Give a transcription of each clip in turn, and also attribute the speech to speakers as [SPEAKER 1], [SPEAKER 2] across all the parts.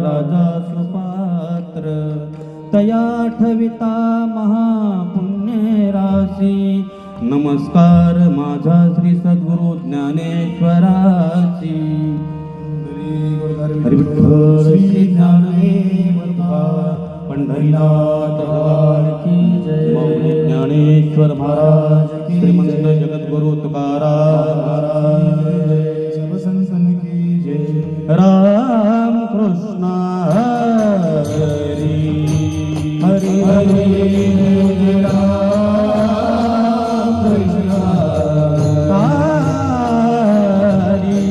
[SPEAKER 1] राजा सुपात्र तया ठविता महापुण्य राशी नमस्कार माझा श्री सद्गुरु ज्ञानेश्वराची हरी विठ्ठल श्री ज्ञानदेव पंढरीनाथ भगवान की जय ज्ञानेश्वर महाराज श्रीमंत जगद्गुरु तुकाराम महाराज सब संतन की जय राम कृष्ण हरी हरि हरि राम कृष्ण हरि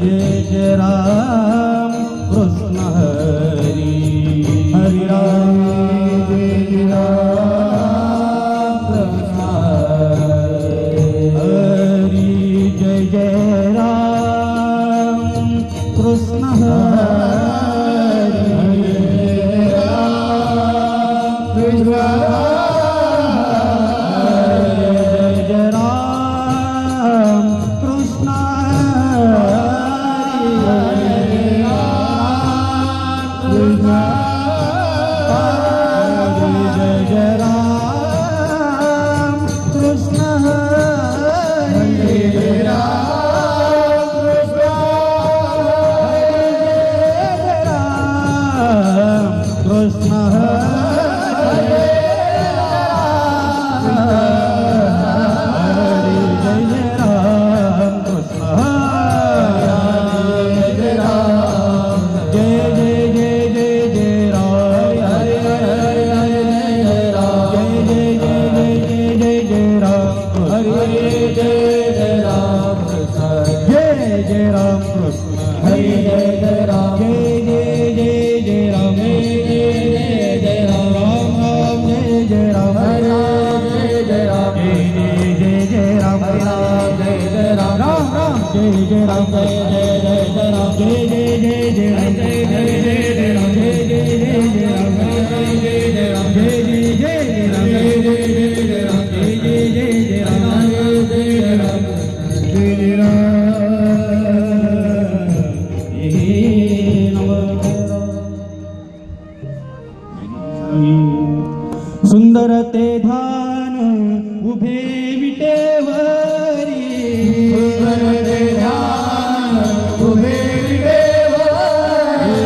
[SPEAKER 1] जय जय राम कृष्ण हरि हरि राम जय राम कृष्ण हरि जय जय राम कृष्ण हरि कृष्ण जय जय राम कृष्ण सुंदर ते धान उभे विटेवरी सुंदर ते धान उभे विटेवरी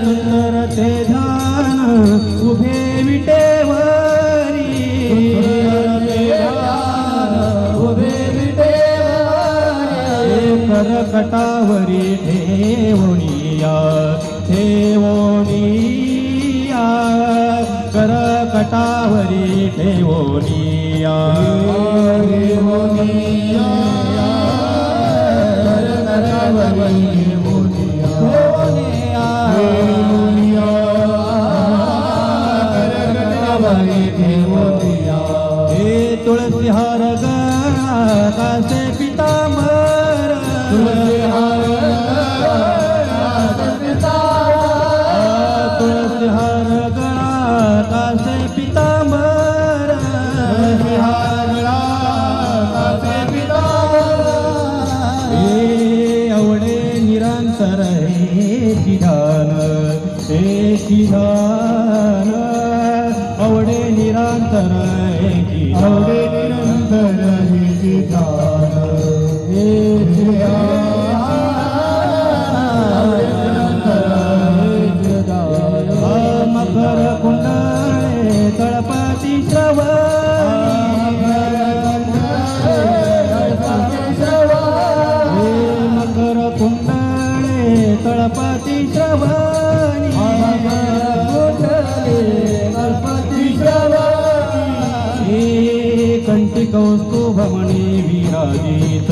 [SPEAKER 1] सुंदर ते धान उभे विटेवरी सुंदर ते धान उभे विटेवरी करकटावरी ठेवणिया ठेवणिया करकटावरी ठेवणिया ठेवणिया करकटावरी ठेवणिया करकटावरी ठेवणिया हे तुळसी हार गळा कासे पितांबर तुळसी हार तुळसी हार गळा कासे पितांबर कासे पितांबर हे आवडे निरंतर हे चिधान आवडे निरंतर हे आवडे निरंतर हे चिधान हे मकर कुंडळे तळपती मकर कुंडळे तळपती श्रवणी कंठी कौस्तुभमणी विराजित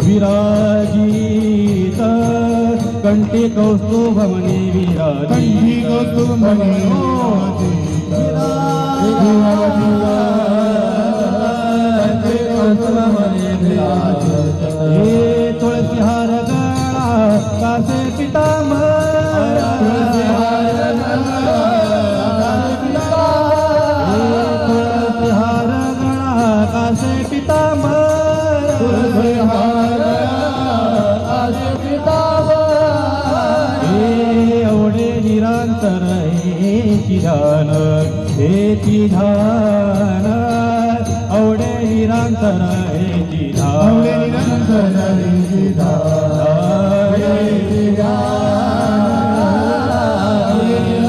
[SPEAKER 1] विराजित कंठी कौस्तुभमणी विराजित कौस्तुभमणी हे तुळसी हार गळा कासे पितांबर तुळसी हार गळा कासे पितांबर तुळसी हार कासे पितांबर हे आवडे निरंतर हेची ध्यान हेची ध्यान अवडे निरंतर हेची ध्यान निरंतर हेची ध्यान हेची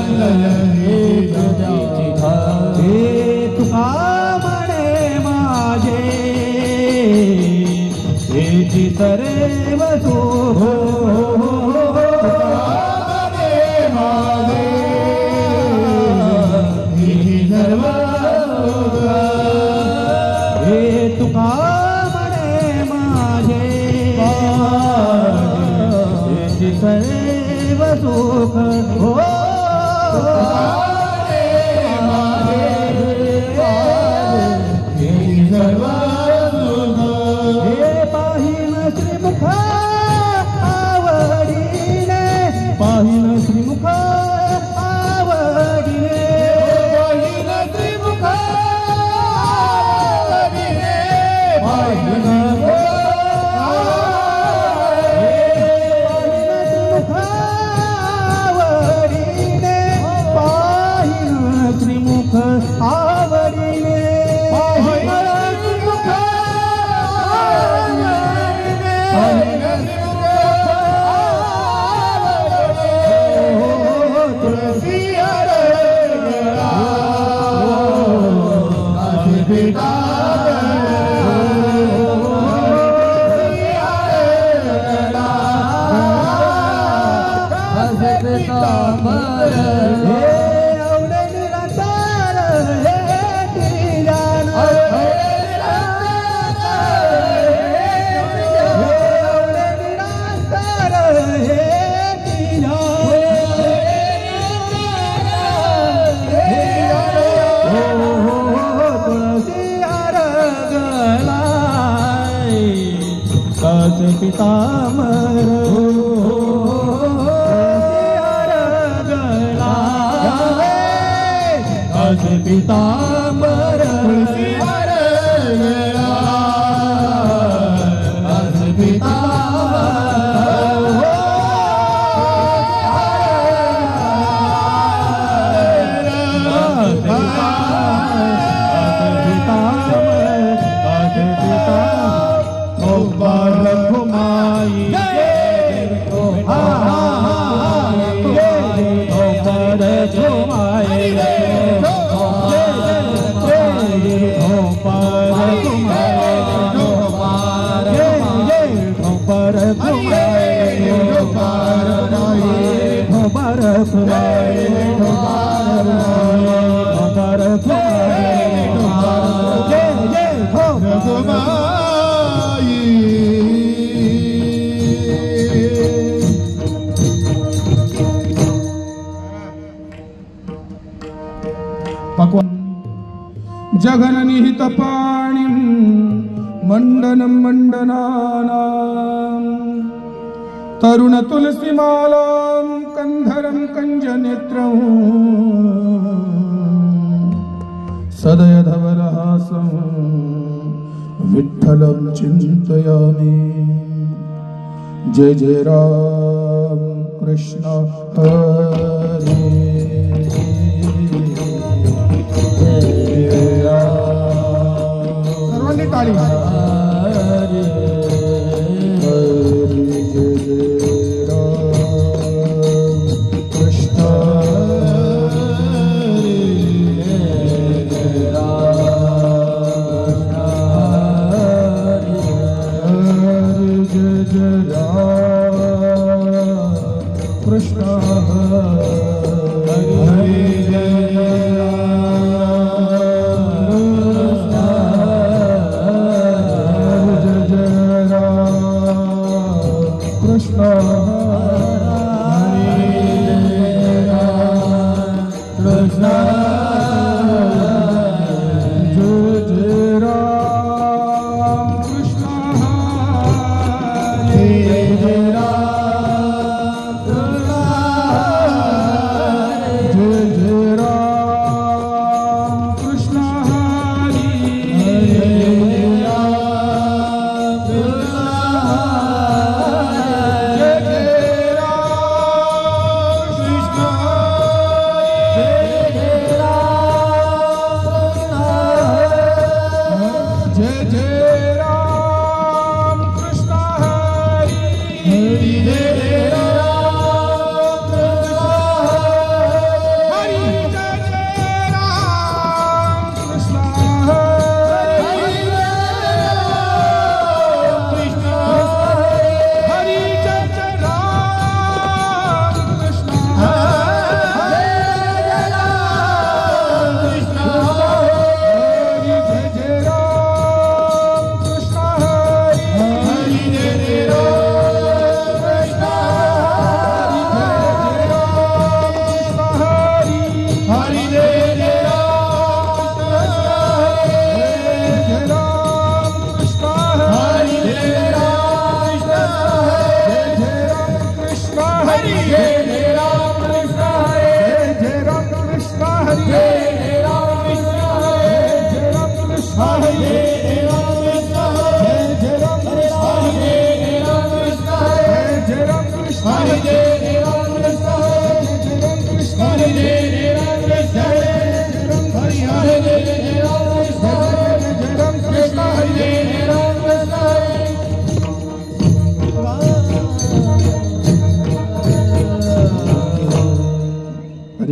[SPEAKER 1] ध्यान हे तुका म्हणे माझे हेची सरेव सुख तुका म्हणे माझे सर्व सुख हो हे पाहिन श्रीमुख आवडीने पाहिन श्रीमुख आवडीने आवडीने पितामर पितामर जगन निहित पाणी मंडनं मंडनानां तरुण तुलसीमालां कंधरं कंजनेत्रं सदय धवलहासं विठ्ठलं चिन्तयामि। जय जय राम कृष्ण हरे सर्वांनी टाळी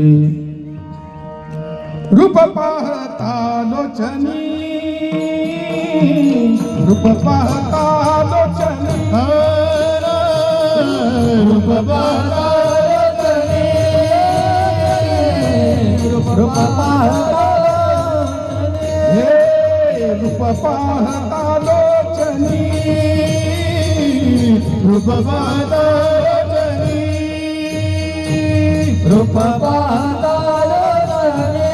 [SPEAKER 1] हरे रूप पाहता लोचनी रूप पाहता लोचनी रूप पाहता लोचनी रूप पाहता रूप पाहता लोचनी रूप पाहता लोचनी रूप पाहता लोचनी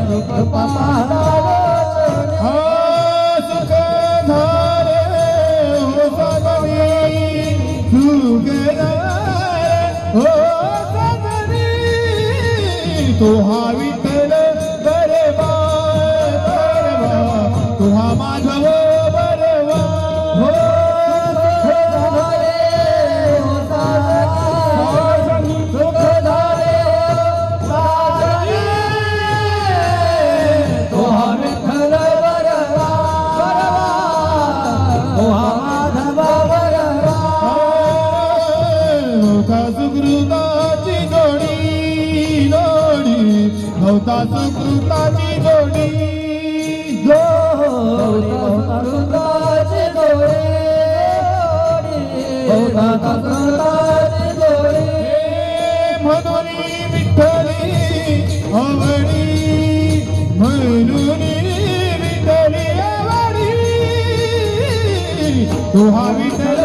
[SPEAKER 1] रूप पाहता लोचनी सुख धारे हो सगरी सुख धारे हो सगरी तो हा विठ्ठल बरवा तुहा माधव बरवा हो सुख धारे तुहा विठ्ठल बरवा तुहा माधव बरवा होता सुकृताची जोडी जोडी होता सुकृताची जोडी म्हणून विठ्ठली आवडी म्हणून विठ्ठली आवडी तुहा विठ्ठल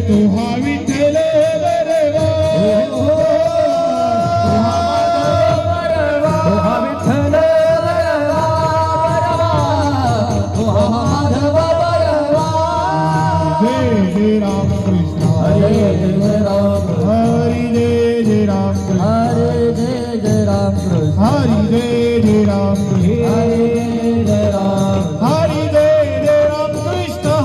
[SPEAKER 1] तुहा विठ्ठल बरवा तुहा विठ्ठल तुहा माधव बरवा जय जय राम कृष्ण हरे जय राम हरि जय राम हरे जय राम कृष्ण हरि जय राम हरे जय राम हरि जय राम कृष्ण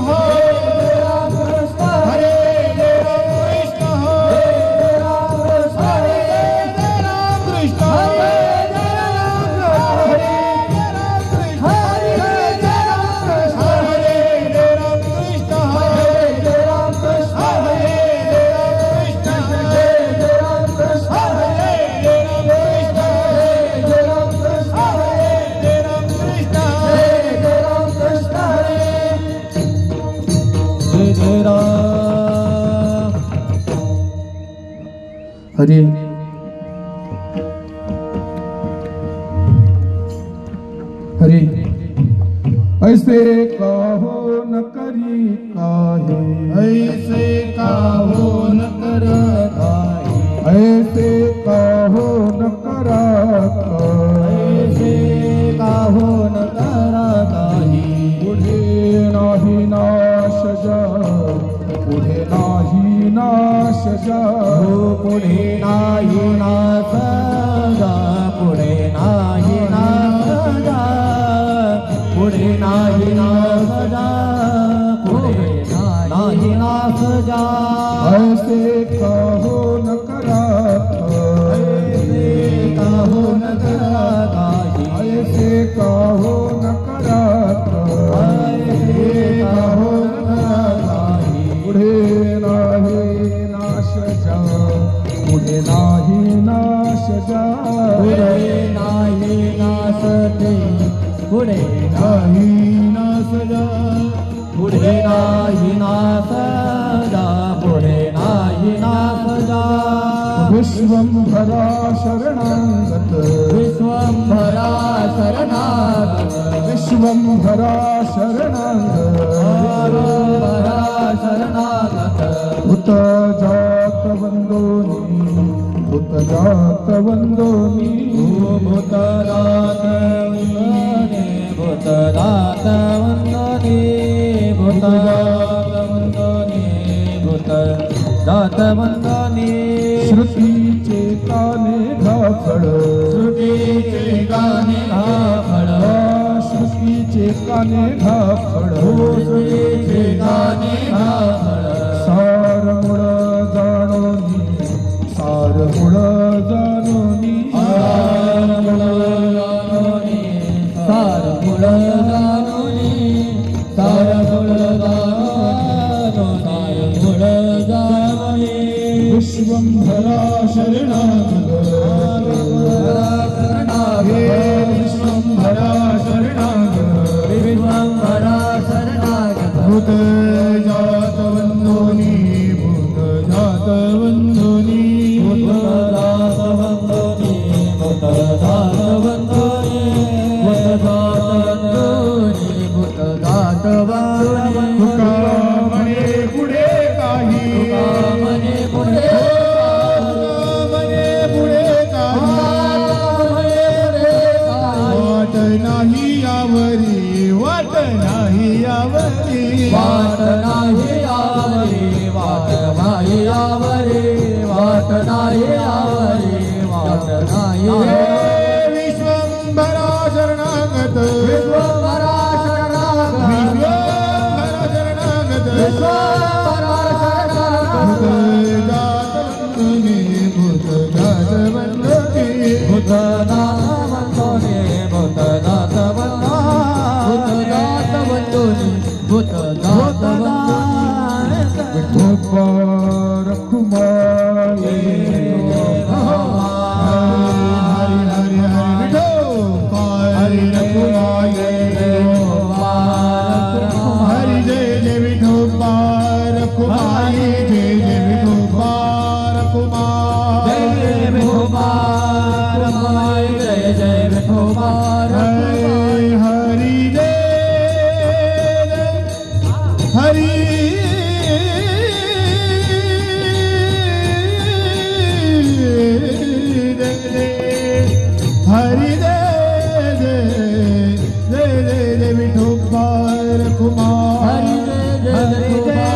[SPEAKER 1] हरे हरे ऐसे काहो न करी काहे ऐसे काहो न कर काहे ऐसे काहो न करा ऐसे काहो न करा काहे पुढे नाही नाश जा पुढे नाही नाश जा पुढे नाही नाश जा पुढे नाही नाश जा पुढे नाही नाश जा पुढे नाही नाश जा ऐसे काहो न करा ऐसे काहो न करा ऐसे काहो न करा ऐसे काहो न करा पुढे नाही नाश जा पुढे नाही नाश जा पुढे नाही नाश ते पुढे नाही नाश जा पुढे नाही नाश जा पुढे नाही नाश जा विश्वंभरा शरणागत विश्वंभरा शरणागत विश्वंभरा शरणागत भूत जात वंदोनी भूत जात वंदोनी भूत जात वंदोनी भूत जात वंदोनी भूत जात वंदोनी भूत जात वंदोनी श्रुतीचे काने घाफळ श्रुतीचे काने घाफळ श्रुतीचे काने घाफळ
[SPEAKER 2] उसळीचे काने घाफळ
[SPEAKER 1] सार मुळ जाणोनी सार मुळ जाणोनी
[SPEAKER 2] सार मुळ जाणोनी सार मुळ जाणोनी सार मुळ जाणोनी
[SPEAKER 1] विश्वंभरा शरणागत विश्वंभरा शरणागत
[SPEAKER 2] विश्वंभरा शरणागत
[SPEAKER 1] भूत जात वंदोनी भूत जात वंदोनी
[SPEAKER 2] भूत जात वंदोनी भूत जात वंदोनी भूत जात वंदोनी भूत जात वंदोनी
[SPEAKER 1] तुका म्हणे पुढे काही
[SPEAKER 2] म्हणे पुढे
[SPEAKER 1] वाट नाही यावरी वाट नाही यावरी
[SPEAKER 2] वाट नाही आवरी वाट नाही आवरी वाट नाही आवरी वाट नाही
[SPEAKER 1] विश्वंभरा शरणागत
[SPEAKER 2] विश्वंभरा शरणागत
[SPEAKER 1] विश्वंभरा शरणागत
[SPEAKER 2] विश्वंभरा शरणागत
[SPEAKER 1] भूत जात वंदोनी
[SPEAKER 2] भूत जात वंदोनी भूत जात वंदोनी भूत जात वंदोनी
[SPEAKER 1] विठोबा रखुमाई हरि हरि हरि विठोबा रखुमाई हरि जय जय विठोबा रखुमाई जय जय विठोबा रखुमाई
[SPEAKER 2] जय विठोबा रखुमाई जय जय विठोबा
[SPEAKER 1] हरि हरि जय हरि हरि जय जय जय विठोबा रखुमाई
[SPEAKER 2] हरि जय जय विठोबा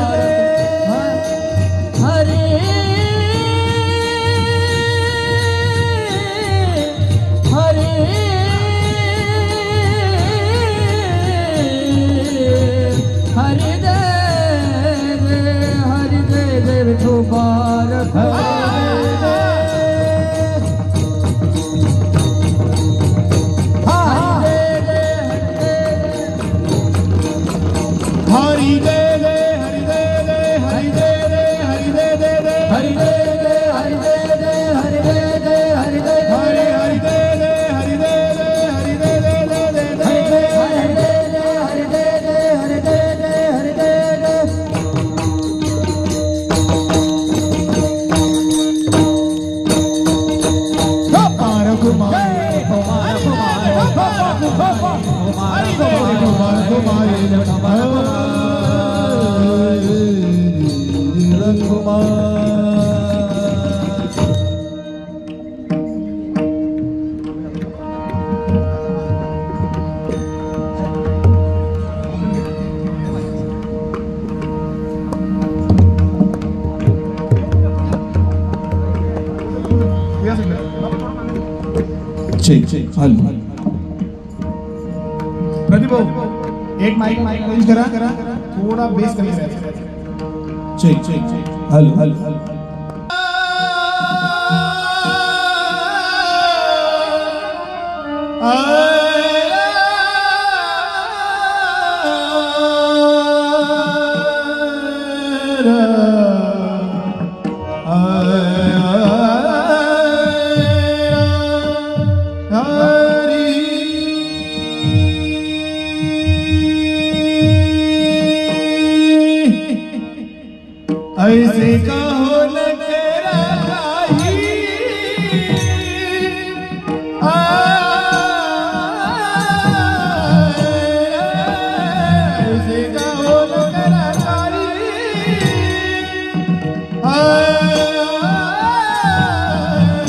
[SPEAKER 2] हरि हरि हरि जय जय विठोबा
[SPEAKER 1] हरि जय जय हरि जय जय हरि जय जय हरि जय जय जय
[SPEAKER 2] हरि जय जय हरि जय जय हरि जय जय हरि जय
[SPEAKER 1] हरि हरि जय जय हरि जय जय हरि जय जय जय जय प्रदीप एक माइक चेंज करा थोड़ा बेस कमी करायचं चेक हॅलो हॅलो ऐसे कहो न तेरा काही ऐसे कहो न तेरा काही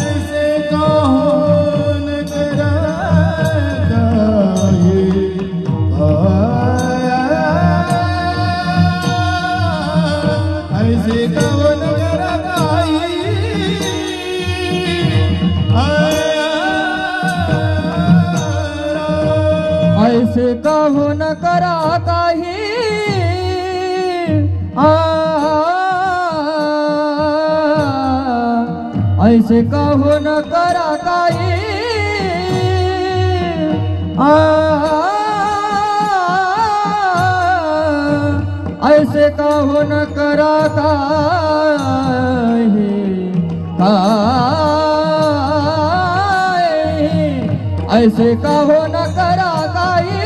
[SPEAKER 1] ऐसे कहो न तेरा काही ऐसे कहो न
[SPEAKER 2] काहो न करा काही ऐसे काहो न करा काही ऐसे काहो न करा काही ऐसे काहो न करा काही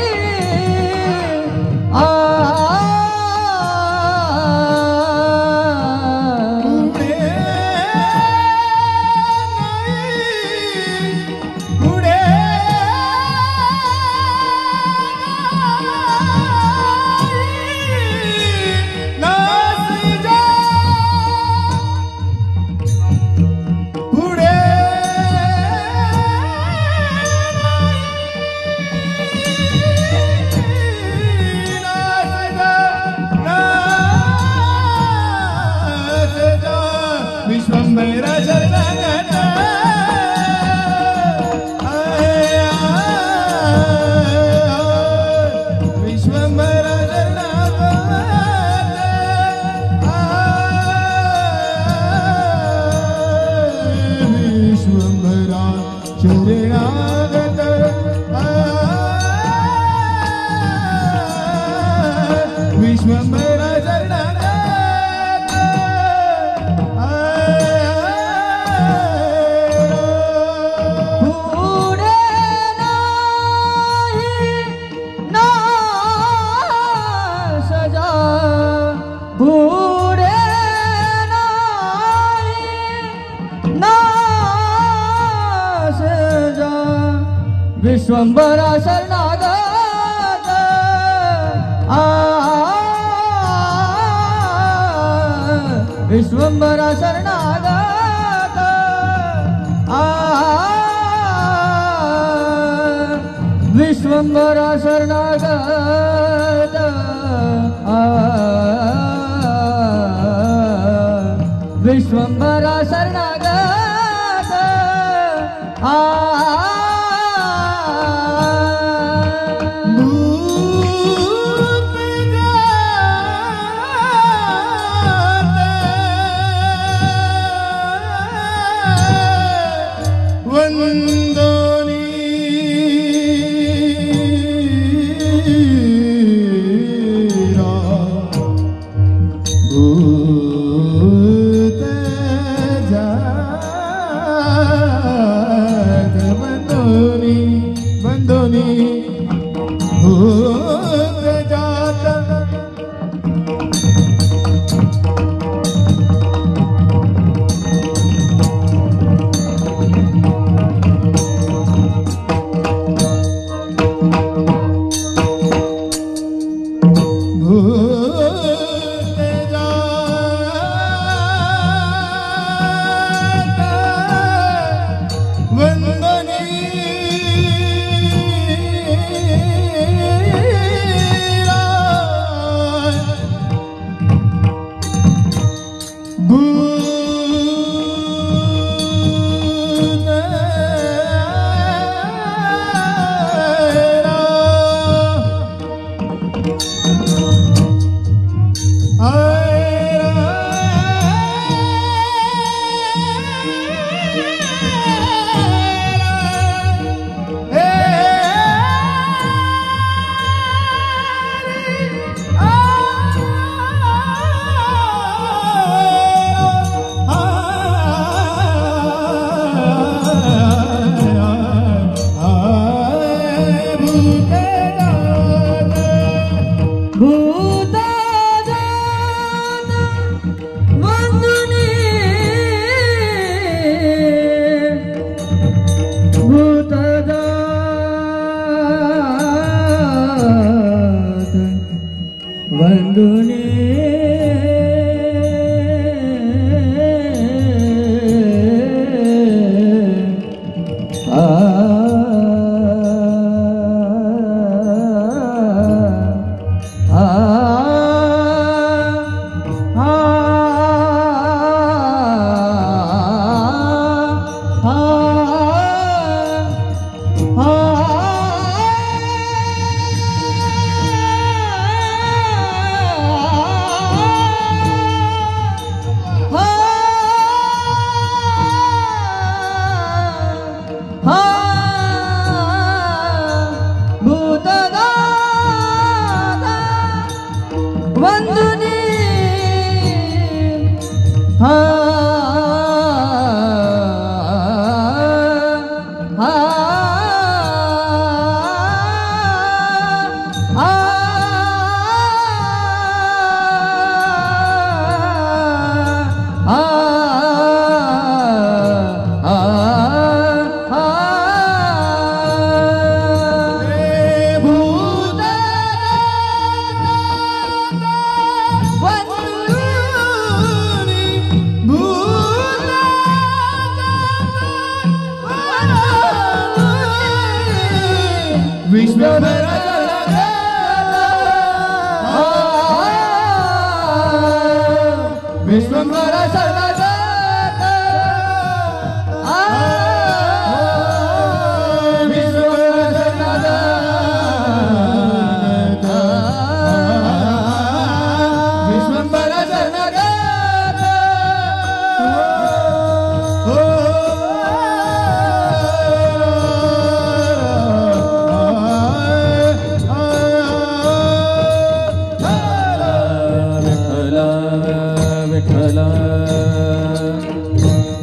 [SPEAKER 1] विश्वंभरा शरणागत विश्वंभरा शरणागत विश्वंभरा शरणागत विश्वंभरा शरणागत
[SPEAKER 2] विश्वंभरा शरणागत विश्वंभरा शरणागत विश्वंभरा शरणागत विश्वंभरा शरणागत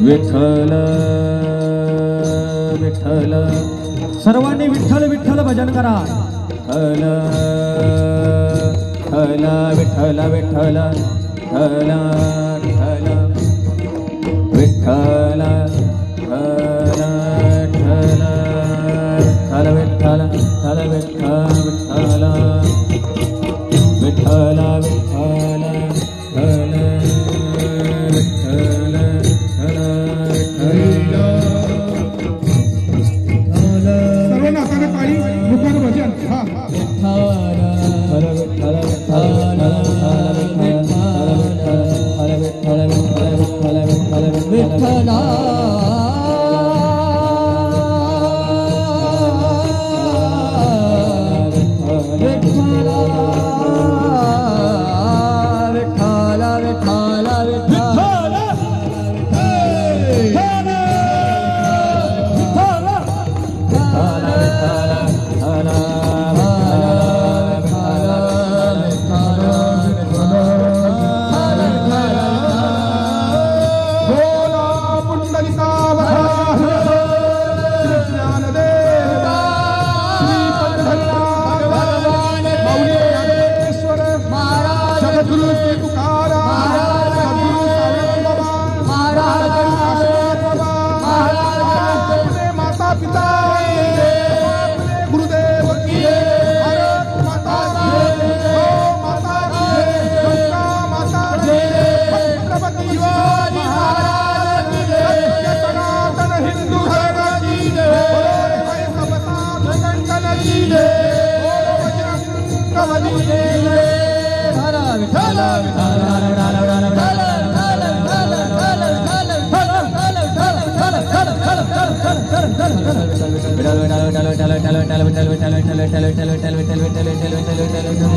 [SPEAKER 2] विठ्ठल विठ्ठल सर्वांनी विठ्ठल विठ्ठल भजन करा. विठ्ठल विठ्ठल विठ्ठल विठ्ठल विठ्ठल विठ्ठल विठ्ठल विठ्ठल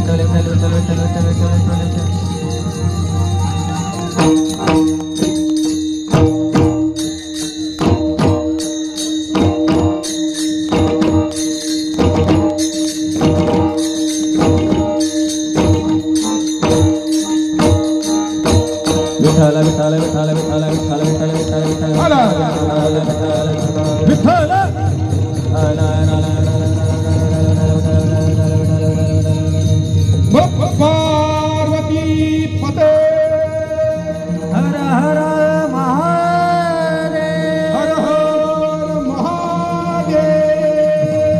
[SPEAKER 2] विठ्ठल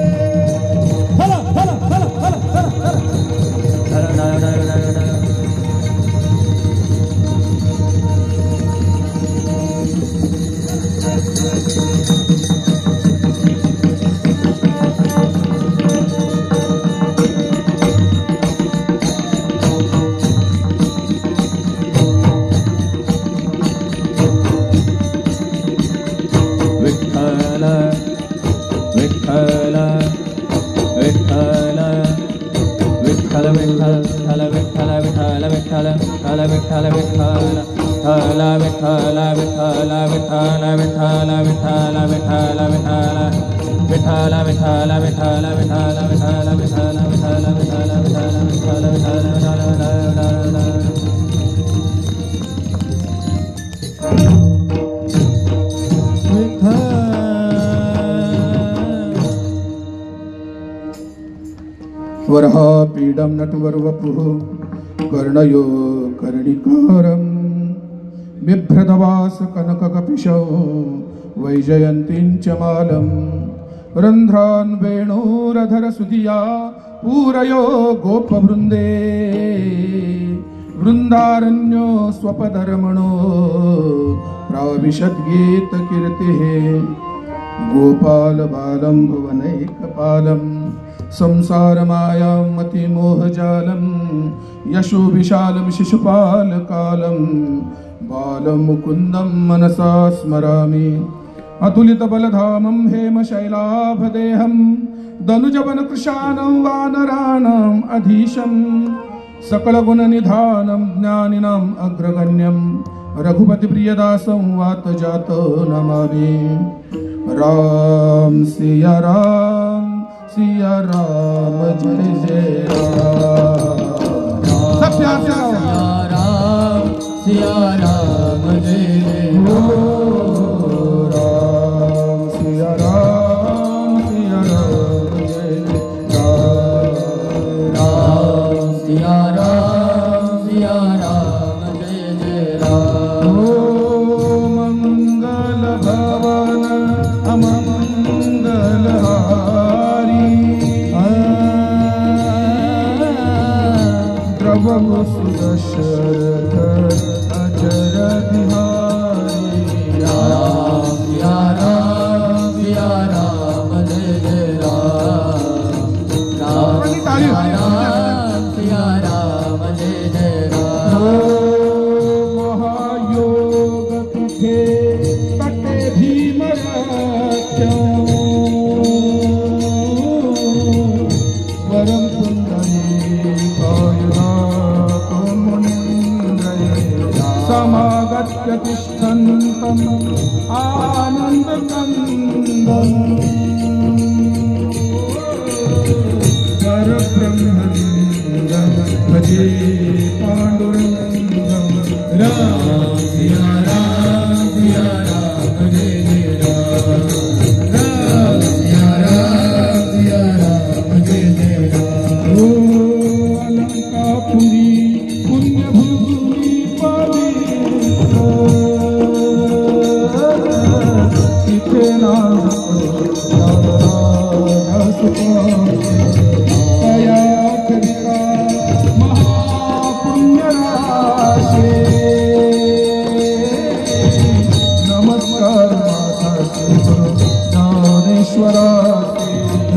[SPEAKER 2] विठ्ठल
[SPEAKER 1] वरहापीडं नटवरवपुः कर्णयो कर्णिकारं बिभ्रदवास कनककपिशौ वैजयन्तीं च मालं रन्ध्रान् वेणोरधरसुधिया पूरयो गोपवृन्दे वृन्दारण्यो स्वपदरमणो प्राविशद्गीतकीर्तिः गोपालबालं भुवनैकपालं संसारमायां मतिमोहजालं यशोविशालं शिशुपालकालं बालं मुकुन्दं मनसा स्मरामि अतुलितबलधामं हेमशैलाभदेहं दनुजवनकृशानं वानराणाम् अधीशं सकलगुणनिधानं ज्ञानिनाम् अग्रगण्यं रघुपतिप्रियदासं वातजातो नमामि। राम सिया राम जय जय राम। सब प्यार से
[SPEAKER 2] राम सिया राम जय जय
[SPEAKER 1] राम सिया राम जय जय
[SPEAKER 2] राम सिया राम जय जय राम।
[SPEAKER 1] मंगल भवन अमंगलहारी द्रवहु सुदशरथ अजर बिहारी।
[SPEAKER 2] राम सिया राम जय जय राम। राम सिया राम जय जय राम।
[SPEAKER 1] महायोग तुखे तटे भीमराख्यं वरं पुण्डरीकायुधातो मुनीन्द्रये समागत्य तिष्ठन्तम् आनन्दकन्दम् परब्रह्मलिङ्गं भजे पाण्डुरङ्गं। राम सिया राम जय जय राम। राम सिया राम जय जय राम। ओ अलंकापुरी पुण्यभूमि पवित्र तिथे नाम तया करिता महापुण्यराशे नमस्कार माता श्री गुरु ज्ञानेश्वरा।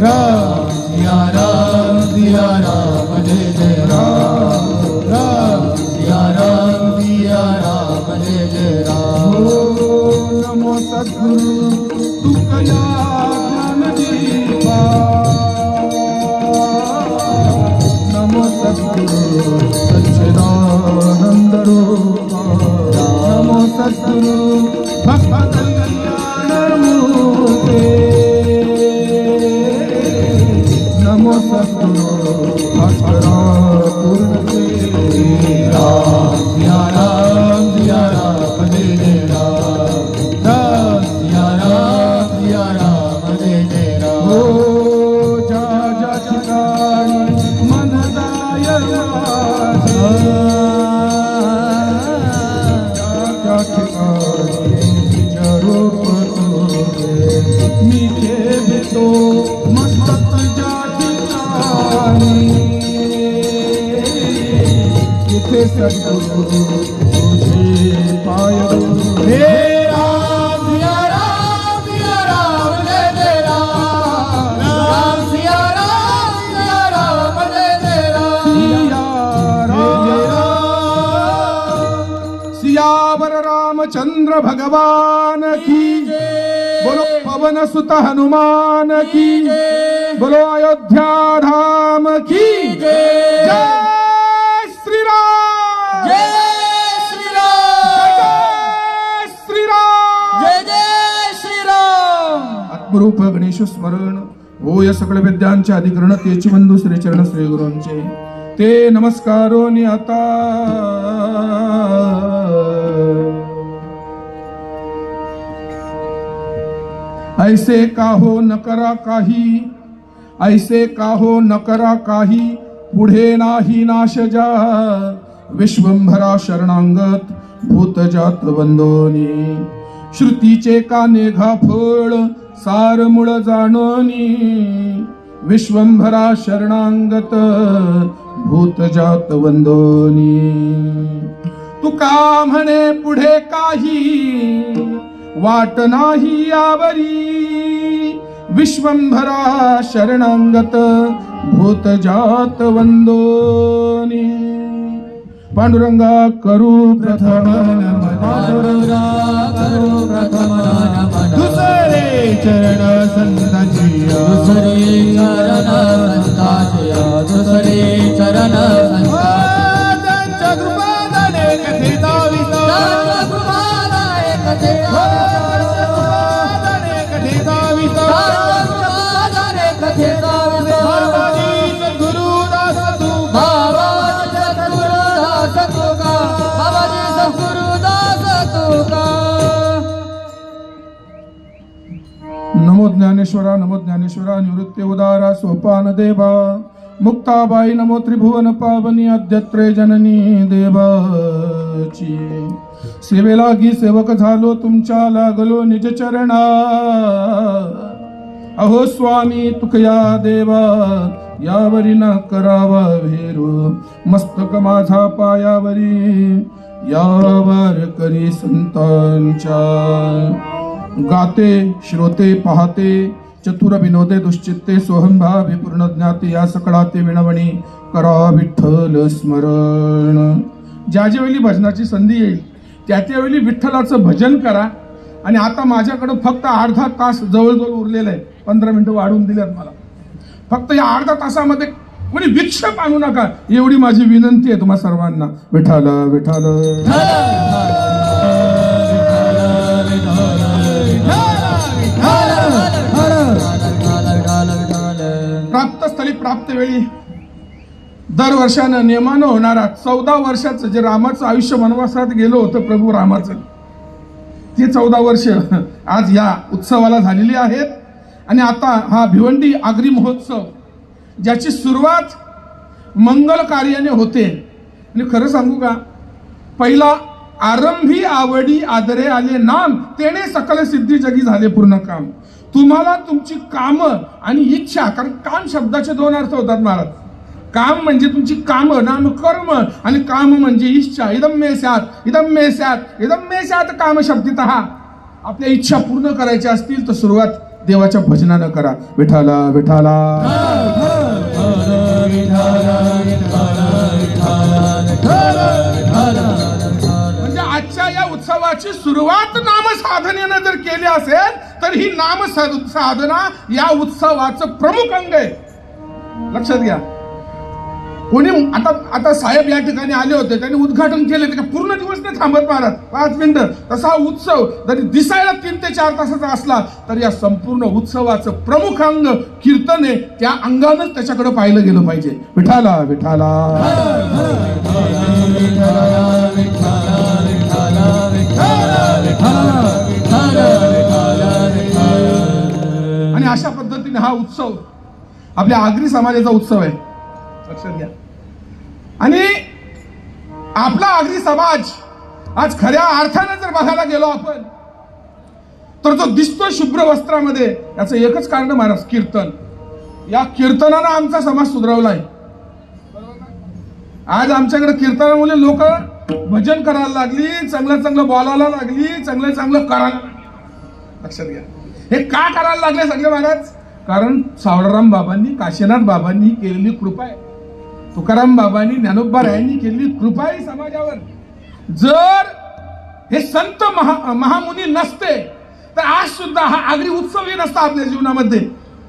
[SPEAKER 1] राम
[SPEAKER 2] सिया राम जय जय राम। राम सिया राम जय जय राम।
[SPEAKER 1] नमो सद्गुरु तुकया ज्ञान दीपा। नमो सद्गुरु सच्चिदानंद रूपा। नमो सद्गुरु भक्त कल्याण मूर्ते। नमो सद्गुरु भास्करा पूर्ण
[SPEAKER 2] राम सिया राम जय जय राम। राम सिया राम जय जय राम।
[SPEAKER 1] हो जा जा ठिकाणी मन जाय माझे। जा ठिकाणी जरूर तुझे मी ठेवतो मस्तक जा ठिकाणी। तिथे सद्गुरु तुझे पाय
[SPEAKER 2] हे राम सिया राम जय जय राम। राम सिया राम जय जय राम।
[SPEAKER 1] सियावर रामचंद्र भगवान की बोलो पवन सुत हनुमान की बोलो अयोध्या धाम की जय श्री राम।
[SPEAKER 2] जय श्री राम।
[SPEAKER 1] जय श्री राम।
[SPEAKER 2] जय श्री राम।
[SPEAKER 1] आत्मरूप गणेश स्मरण होय सकळ विद्यांचे अधिकरण तेची बंधू श्री चरण श्री गुरूंचे ते नमस्कारोनी आता ऐसे काहो न करा काही ऐसे काहो न करा काही पुढे नाही नाश जा विश्वंभरा शरणांगत भूतजात वंदोनी श्रुतीचे काने घाफळ सार मूळ जाणोनी विश्वंभरा शरणांगत भूतजात वंदोनी तुका म्हणे पुढे काही वाट नाही यावरी विश्वंभरा शरणांगत भूतजात वंदोनी पांडुरंगा करू प्रथम नमन
[SPEAKER 2] पांडुरंगा करू प्रथम नमन
[SPEAKER 1] दुसरे चरण संतांची
[SPEAKER 2] दुसरे चरण संतांची दुसरे चरण
[SPEAKER 1] त्यांच्या कृपादाने कथेचा विस्तार नमो ज्ञानेश्वरा निवृत्ती उदारा सोपान देवा मुक्ताबाई नमो त्रिभुवन पावनी अद्यत्रे जननी देवाची सेवेलागी सेवक झालो तुमच्या लागलो निज चरणा अहो स्वामी तुकया देवा यावरी न करावा भेरू मस्तक माझा पायावरी यावर करी संतांच्या गाते श्रोते पाहते चतुर विनोदे दुश्चित्ते सोहंभावी पूर्ण ज्ञाते या सकळाते विणवणी करा विठ्ठल स्मरण ज्या वेळी भजनाची संधी येईल त्या वेळी विठ्ठलाचं भजन करा. आणि आता माझ्याकडे फक्त अर्धा तास जवळजवळ उरलेला आहे. 15 मिनिटं वाढवून दिल्यात मला. फक्त या अर्धा तासामध्ये कोणी विक्षेप आणू नका एवढी माझी विनंती आहे तुम्हा सर्वांना. विठ्ठल विठ्ठल प्राप्तस्थळी प्राप्त वेळी दरवर्षानं नियमानं होणारा 14 वर्षाचं जे रामाचं आयुष्य वनवासात गेलं होतं प्रभू रामाचं ते 14 वर्ष आज या उत्सवाला झालेली आहेत. आणि आता हा भिवंडी आगरी महोत्सव ज्याची सुरुवात मंगल कार्याने होते. आणि खरं सांगू का पहिला आरंभी आवडी आदरे आले नाम तेने सकल सिद्धी जगी झाले पूर्ण काम. तुम्हाला तुमची काम आणि इच्छा कारण काम शब्दाचे 2 अर्थ होतात महाराज. काम म्हणजे तुमची काम नाम कर्म आणि काम म्हणजे इच्छा. इदम मे स्यात् इदम मे स्यात् इदम मे स्यात् काम शब्दितः. आपल्या इच्छा पूर्ण करायच्या असतील तर सुरुवात देवाच्या भजनानं करा. विठ्ठला विठ्ठला म्हणजे आजच्या या उत्सवाची सुरुवात नाम साधनेनं जर केली असेल तर ही नाम साधना या उत्सवाचं प्रमुख अंग आहे. लक्षात घ्या. कोणी आता साहेब या ठिकाणी आले होते त्यांनी उद्घाटन केले ते पूर्ण दिवस नाही थांबत महाराज 5 मिनिटं. तसा उत्सव जरी दिसायला 3 ते 4 तासाचा असला तर या संपूर्ण उत्सवाचं प्रमुख अंग कीर्तन आहे. त्या अंगानंच त्याच्याकडे पाहिलं गेलं पाहिजे. विठ्ठला विठ्ठला आणि अशा पद्धतीने हा उत्सव आपल्या आगरी समाजाचा उत्सव आहे. लक्षात घ्या. आणि आपला आगरी समाज आज खऱ्या अर्थाने जर बघायला गेलो आपण तर जो दिसतो शुभ्र वस्त्रामध्ये याचं एकच कारण महाराज कीर्तन. या कीर्तनानं आमचा समाज सुधरवलाय. आज आमच्याकडे कीर्तनामुळे लोक भजन करायला लागली चांगलं चांगलं बोलायला लागली चांगलं चांगलं करायला लागली. लक्षात घ्या. हे का करायला लागले सगळे महाराज कारण सावळराम बाबांनी काशीनाथ बाबांनी केलेली कृपा आहे. तुकाराम बाबांनी ज्ञानोबा रायांनी केलेली कृपा आहे समाजावर. जर हे संत महामुनी नसते तर आज सुद्धा हा आगरी उत्सवही नसता आपल्या जीवनामध्ये.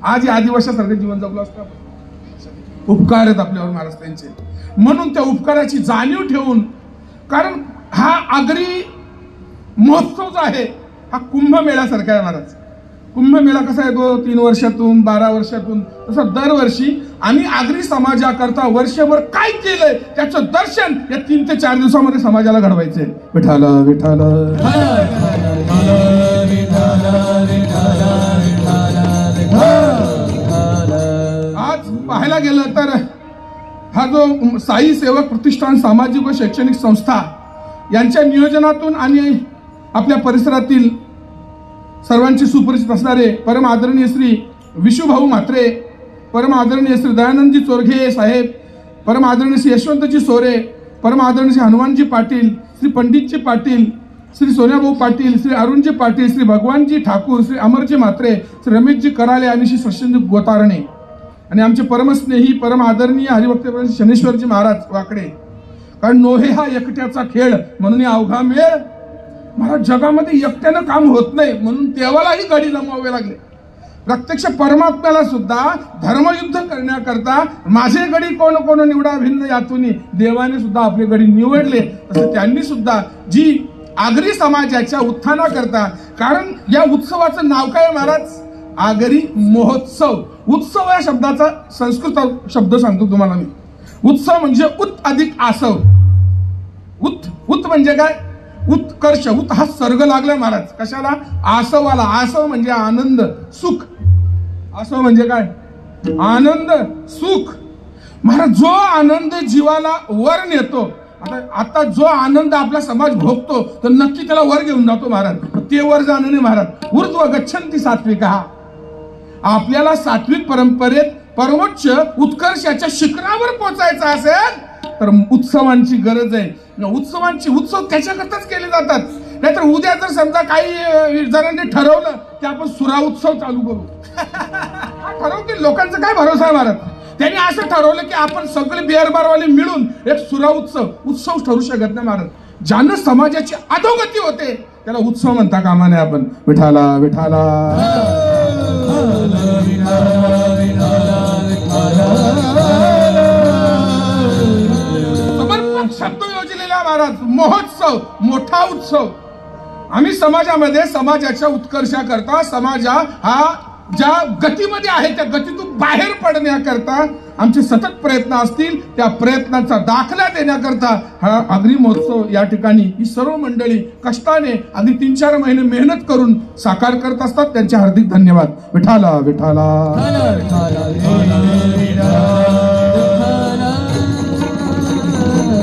[SPEAKER 1] आज या आदिवासासारखं जीवन जगलो असतं. उपकार आहेत आपल्यावर महाराज त्यांचे. म्हणून त्या उपकाराची जाणीव ठेवून कारण हा आगरी महोत्सव जो आहे हा कुंभमेळ्यासारखा आहे महाराज. कुंभमेळा कसा येतो 3 वर्षातून 12 वर्षातून तसं दरवर्षी आम्ही आगरी समाजाकरता वर्षभर काय केलंय त्याचं दर्शन या 3 ते 4 दिवसामध्ये समाजाला घडवायचंय. विठ्ठला विठ्ठला
[SPEAKER 3] बघायला गेलं तर हा जो साई सेवक प्रतिष्ठान सामाजिक व शैक्षणिक संस्था यांच्या नियोजनातून आणि आपल्या परिसरातील सर्वांची सुपरिचित असणारे परम आदरणीय श्री विशुभाऊ म्हात्रे, परम आदरणीय श्री दयानंदजी चोरघे साहेब, परम आदरणीय श्री यशवंतजी सोरे, परम आदरणीय श्री हनुमानजी पाटील, श्री पंडितजी पाटील, श्री सोन्याभाऊ पाटील, श्री अरुणजी पाटील, श्री भगवानजी ठाकूर, श्री अमरजी म्हात्रे, श्री रमेशजी कराले आणि श्री सचिनजी गोतारणे आणि आमचे परमस्नेही परम आदरणीय हरिभक्त शनेश्वरजी महाराज वाकडे. कारण नोहे हा एकट्याचा खेळ म्हणून अवघा मेळ. मला जगामध्ये एकट्यानं काम होत नाही म्हणून देवालाही गडी जमवावे लागले. प्रत्यक्ष परमात्म्याला सुद्धा धर्मयुद्ध करण्याकरता माझे गडी कोण कोण निवडा भिन्न यातून देवाने सुद्धा आपले गडी निवडले. तसं त्यांनी सुद्धा जी आगरी समाजाच्या उत्थानाकरता, कारण या उत्सवाचं नाव काय महाराज? आगरी महोत्सव. उत्सव या शब्दाचा संस्कृत शब्द सांगतो तुम्हाला मी. उत्सव म्हणजे उत अधिक आसव. उत म्हणजे काय? उत्कर्ष. उत हा सर्ग लागला महाराज कशाला? आसवाला. आसव म्हणजे आनंद सुख. आसव म्हणजे काय? आनंद सुख. महाराज जो आनंद जीवाला वर नेतो, आता जो आनंद आपला समाज भोगतो तर नक्की त्याला वर घेऊन जातो महाराज. ते वर जाणं नाही महाराज. ऊर्ध्व गच्छन्ति सात्विकः. आपल्याला सात्विक परंपरेत परमोच्च उत्कर्षाच्या शिखरावर पोहोचायचं असेल तर उत्सवांची गरज आहे. उत्सव त्याच्याकरताच केले जातात. नाहीतर उद्या जर समजा काही जणांनी ठरवलं की आपण सुरा उत्सव चालू करू, ठरवतील. लोकांचा काय भरोसा आहे महाराज? त्यांनी असं ठरवलं की आपण सगळे बिअर बारवाले मिळून एक सुरा उत्सव ठरू शकत नाही महाराज. ज्यानं समाजाची अधोगती होते त्याला उत्सव म्हणता कामा नये आपण. विठाला विठाला समर्पक शब्द योजलेला महाराज. महोत्सव, मोठा उत्सव. आम्ही समाजामध्ये समाजाच्या उत्कर्षाकरता, समाजा हा ज्या गतीमध्ये आहे त्या गतीतून बाहेर पडण्याकरता आमचे सतत प्रयत्न असतील. त्या प्रयत्नांचा दाखला देण्याकरता हा आगरी महोत्सव या ठिकाणी ही सर्व मंडळी कष्टाने अगदी 3-4 महिने मेहनत करून साकार करत असतात. त्यांचे हार्दिक धन्यवाद. विठाला विठाला.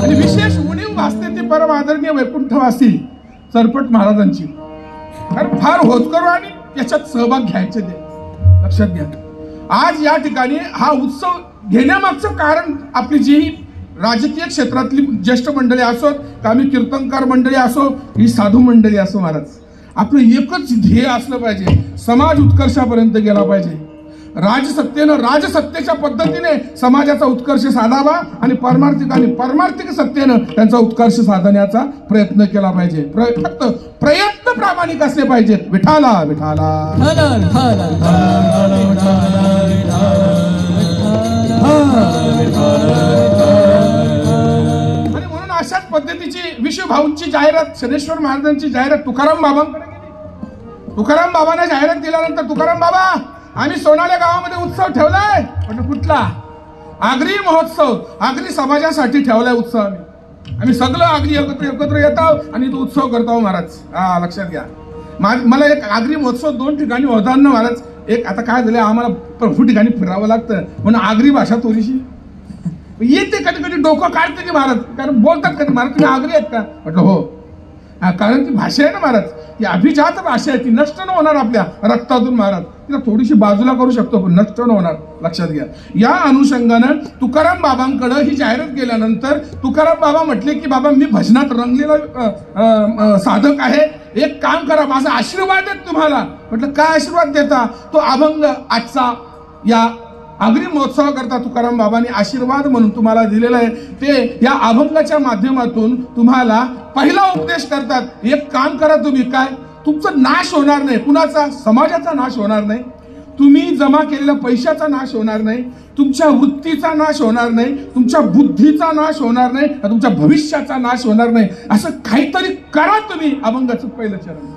[SPEAKER 3] आणि विशेष उणीव भासते ती परम आदरणीय वैकुंठवासी चरपट महाराजांची. कारण फार होतकरू आणि याच्यात सहभाग घ्यायचे ते लक्षात घ्या. आज या ठिकाणी हा उत्सव घेण्यामागचं कारण आपली जी राजकीय क्षेत्रातली ज्येष्ठ मंडळी असोत, का आम्ही कीर्तनकार मंडळी असो, ही साधू मंडळी असो महाराज, आपलं एकच ध्येय असलं पाहिजे. समाज उत्कर्षापर्यंत गेला पाहिजे. राजसत्तेच्या पद्धतीने समाजाचा उत्कर्ष साधावा आणि पारमार्थिक सत्तेनं त्यांचा उत्कर्ष साधण्याचा प्रयत्न केला पाहिजे. फक्त प्रयत्न प्रामाणिक असले पाहिजेत. विठाला विठाला. आणि म्हणून अशाच पद्धतीची विश्वभाऊंची जाहिरात, शनेश्वर महाराजांची जाहिरात तुकाराम बाबांकडे गेली. तुकाराम बाबांना जाहिरात दिल्यानंतर, तुकाराम बाबा आम्ही सोनाल्या गावामध्ये उत्सव ठेवलाय. म्हणजे कुठला? आगरी महोत्सव. आगरी समाजासाठी ठेवलाय उत्सव. आम्ही सगळं आगरी एकत्र येतो आणि तो उत्सव करतो महाराज. हा लक्षात घ्या. मला एक आगरी महोत्सव 2 ठिकाणी होता ना महाराज. एक आता काय झालं, आम्हाला प्रभू ठिकाणी फिरावं लागतं म्हणून आगरी भाषा थोडीशी येते. कधी कधी डोकं काढते की महाराज, कारण बोलतात कधी महाराज तुम्ही आगरी आहेत का? म्हटलं हो. कारण ती भाषा आहे ना महाराज, ती अभिजात भाषा आहे. ती नष्ट न होणार आपल्या रक्तातून महाराज. तिला थोडीशी बाजूला करू शकतो पण नष्ट न होणार. लक्षात घ्या. या अनुषंगानं तुकाराम बाबांकडे ही जाहिरात गेल्यानंतर तुकाराम बाबा म्हटले की बाबा मी भजनात रंगलेला साधक आहे, एक काम करा, माझा आशीर्वाद आहे तुम्हाला. म्हटलं काय आशीर्वाद देता? तो अभंग आजचा या आगरी महोत्सवाकरता तुकाराम बाबांनी आशीर्वाद म्हणून तुम्हाला दिलेला आहे. ते या अभंगाच्या माध्यमातून तुम्हाला पहिला उपदेश करतात. एक काम करा तुम्ही, काय तुमचा नाश होणार नाही. कुणाचा? समाजाचा नाश होणार नाही. तुम्ही जमा केलेल्या पैशाचा नाश होणार नाही. तुमच्या वृत्तीचा नाश होणार नाही. तुमच्या बुद्धीचा नाश होणार नाही. तुमच्या भविष्याचा नाश होणार नाही. असं काहीतरी करा तुम्ही. अभंगाचं पहिलं चरण.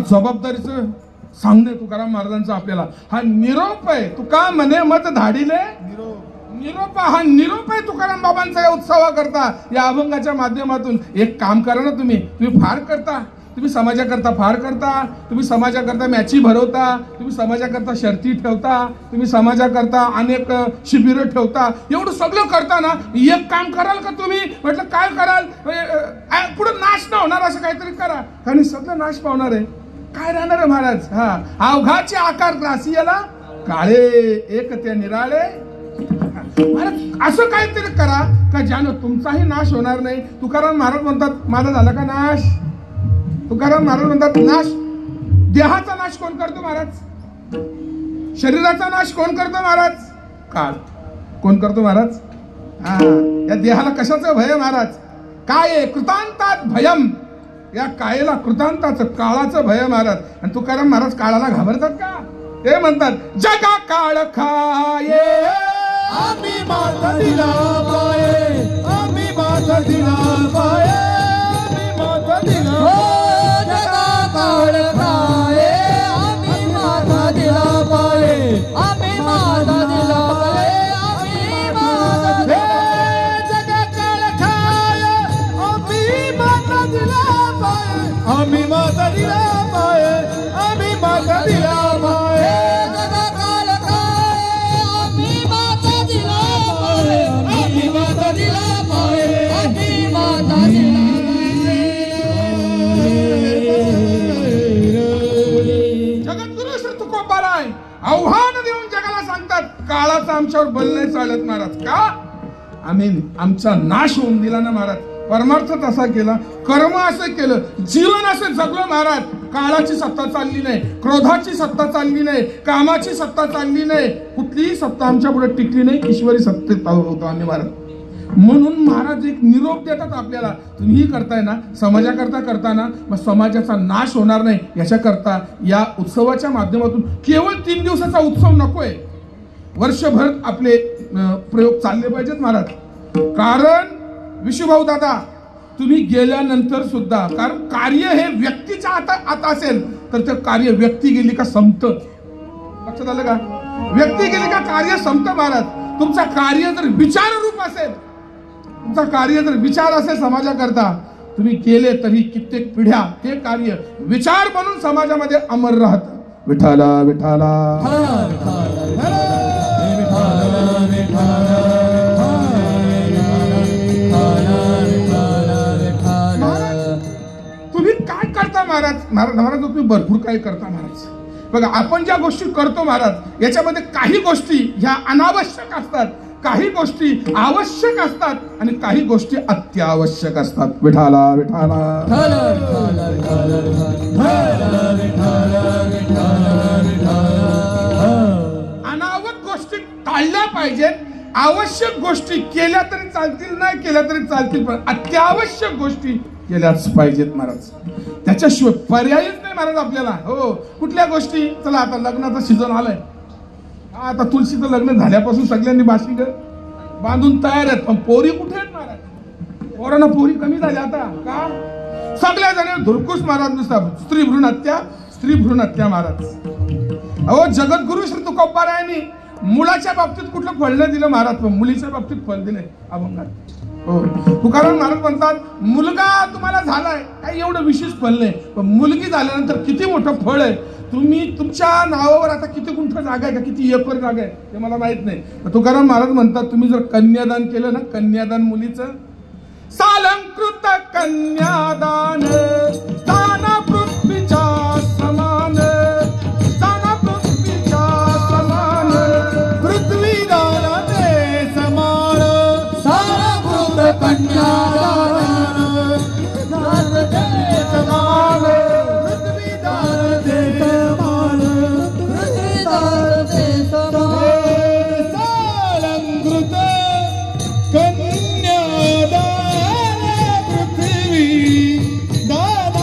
[SPEAKER 3] जबाबदारीचं सांगणे तुकाराम महाराजांचा आपल्याला. हा निरोप आहे. तुका म्हणे मत धाडिले निरोप. हा निरोप आहे तुकाराम बाबांचा या उत्सवाकरता, या अभंगाच्या माध्यमातून. एक काम करा ना, तुम्ही फार करता, तुम्ही समाजाकरता फार करता, तुम्ही समाजाकरता मॅची भरवता, तुम्ही समाजाकरता शर्ती ठेवता, तुम्ही समाजाकरता अनेक शिबिरं ठेवता, एवढं सगळं करता ना. एक काम कराल का तुम्ही? म्हटलं काय कराल? पुढे नाश न होणार असं काहीतरी करा, कारण सगळं नाश पावणार आहे. काय राहणार आहे महाराज? हा अवघाचे आकार ग्रासियाला काळे एक ते निराळे. असं काहीतरी करा का ज्यानं तुमचाही नाश होणार नाही. तुकाराम महाराज म्हणतात माझा झाला का नाश? तुकाराम महाराज म्हणतात नाश. देहाचा नाश कोण करतो महाराज? शरीराचा नाश कोण करतो महाराज? काळ. कोण करतो महाराज? या देहाला कशाचं भय महाराज? काय कृतांतात भयम. या कायेला कृतांताचं काळाचं भय महाराज. आणि तुकाराम महाराज काळाला घाबरतात का? ते म्हणतात जगा काळ खाये
[SPEAKER 1] आम्ही माता दिला पाये, आम्ही माता दिला पाये, आम्ही माता दिला. हो जगा काळ खाये आम्ही माता दिला पाये, आम्ही माता दिला पाये, आम्ही माता दिला. जगा काळ खाये आम्ही माता दिला पाये, आम्ही माता दिला पाये, आम्ही माता दिला पाये.
[SPEAKER 3] जगद्गुरु श्री तुकोबाराय आव्हान देऊन जगाला सांगतात काळाचा आमच्यावर बल नाही चालत महाराज. का? आम्ही आमचा नाश होऊन दिला ना महाराज. परमार्थ तसा केला, कर्म असं केलं, जीवन असं जगलं महाराज. काळाची सत्ता चालली नाही, क्रोधाची सत्ता चालली नाही, कामाची सत्ता चालली नाही, कुठलीही सत्ता आमच्या पुढे टिकली नाही. ईश्वरी सत्तेत होतो आम्ही महाराज. म्हणून महाराज एक निरोप देतात आपल्याला, तुम्ही करताय ना समाजाकरता करताना, मग समाजाचा नाश होणार नाही याच्याकरता या उत्सवाच्या माध्यमातून. केवळ 3 दिवसाचा उत्सव नकोय, वर्षभर आपले प्रयोग चालले पाहिजेत महाराज. कारण विशुभाऊ दादा तुम्ही गेल्यानंतर सुद्धा, कारण कार्य हे व्यक्तीच्या आता असेल तर ते कार्य व्यक्ती गेली का संपतं. लक्षात आलं का? व्यक्ती गेली का कार्य संपतं महाराज. तुमचा कार्य जर विचार रूप असेल, तुमचा कार्य जर विचार असेल समाजाकरता, तुम्ही केले तरी कित्येक पिढ्या ते कार्य विचार म्हणून समाजामध्ये अमर राहत. विठाला विठाला तुम्ही काय करता महाराज? महाराज तुम्ही भरपूर काही करता महाराज. बघा आपण ज्या गोष्टी करतो महाराज, याच्यामध्ये काही गोष्टी ह्या अनावश्यक असतात, काही गोष्टी आवश्यक असतात आणि काही गोष्टी अत्यावश्यक असतात. विठाला विठाला अनावश्यक गोष्टी टाळल्या पाहिजेत. आवश्यक गोष्टी केल्या तरी चालतील, नाही केल्या तरी चालतील, पण अत्यावश्यक गोष्टी केल्याच पाहिजेत महाराज. त्याच्याशिवाय पर्यायच नाही महाराज आपल्याला. हो कुठल्या गोष्टी? चला आता लग्नाचा सीझन आलाय, आता तुलसीचं लग्न झाल्यापासून सगळ्यांनी बाशी बांधून तयार आहेत, पण पोरी कुठे आहेत महाराज? पोरांना पोरी कमी झाल्या आता का? सगळ्या जण धुरकुस महाराज नुसता स्त्री भ्रूण हत्या, स्त्री भ्रूण हत्या महाराज. अहो जगद्गुरु श्री तुकोबारायांनी मुलाच्या बाबतीत कुठलं फळ नाही दिलं महाराज, पण मुलीच्या बाबतीत फळ दिले अभंगात. हो तुकाराम महाराज म्हणतात मुलगा तुम्हाला झालाय काही एवढं विशेष फळ नाही, पण मुलगी झाल्यानंतर किती मोठं फळ आहे. तुम्ही तुमच्या नावावर आता किती गुंठ जागा आहे का, किती एकर जागा आहे ते मला माहित नाही. तुकाराम महाराज म्हणतात तुम्ही जर कन्यादान केलं ना, कन्यादान मुलीचं, सालंकृत कन्यादान दान पृथ्वीच्या समान, दान पृथ्वीच्या समान,
[SPEAKER 1] पृथ्वी दानाचे समान, सालंकृत कन्यादान दान ते समान, पृथ्वी दान ते समान, पृथ्वी दान ते समान, सालंकृत कन्यादान पृथ्वी दान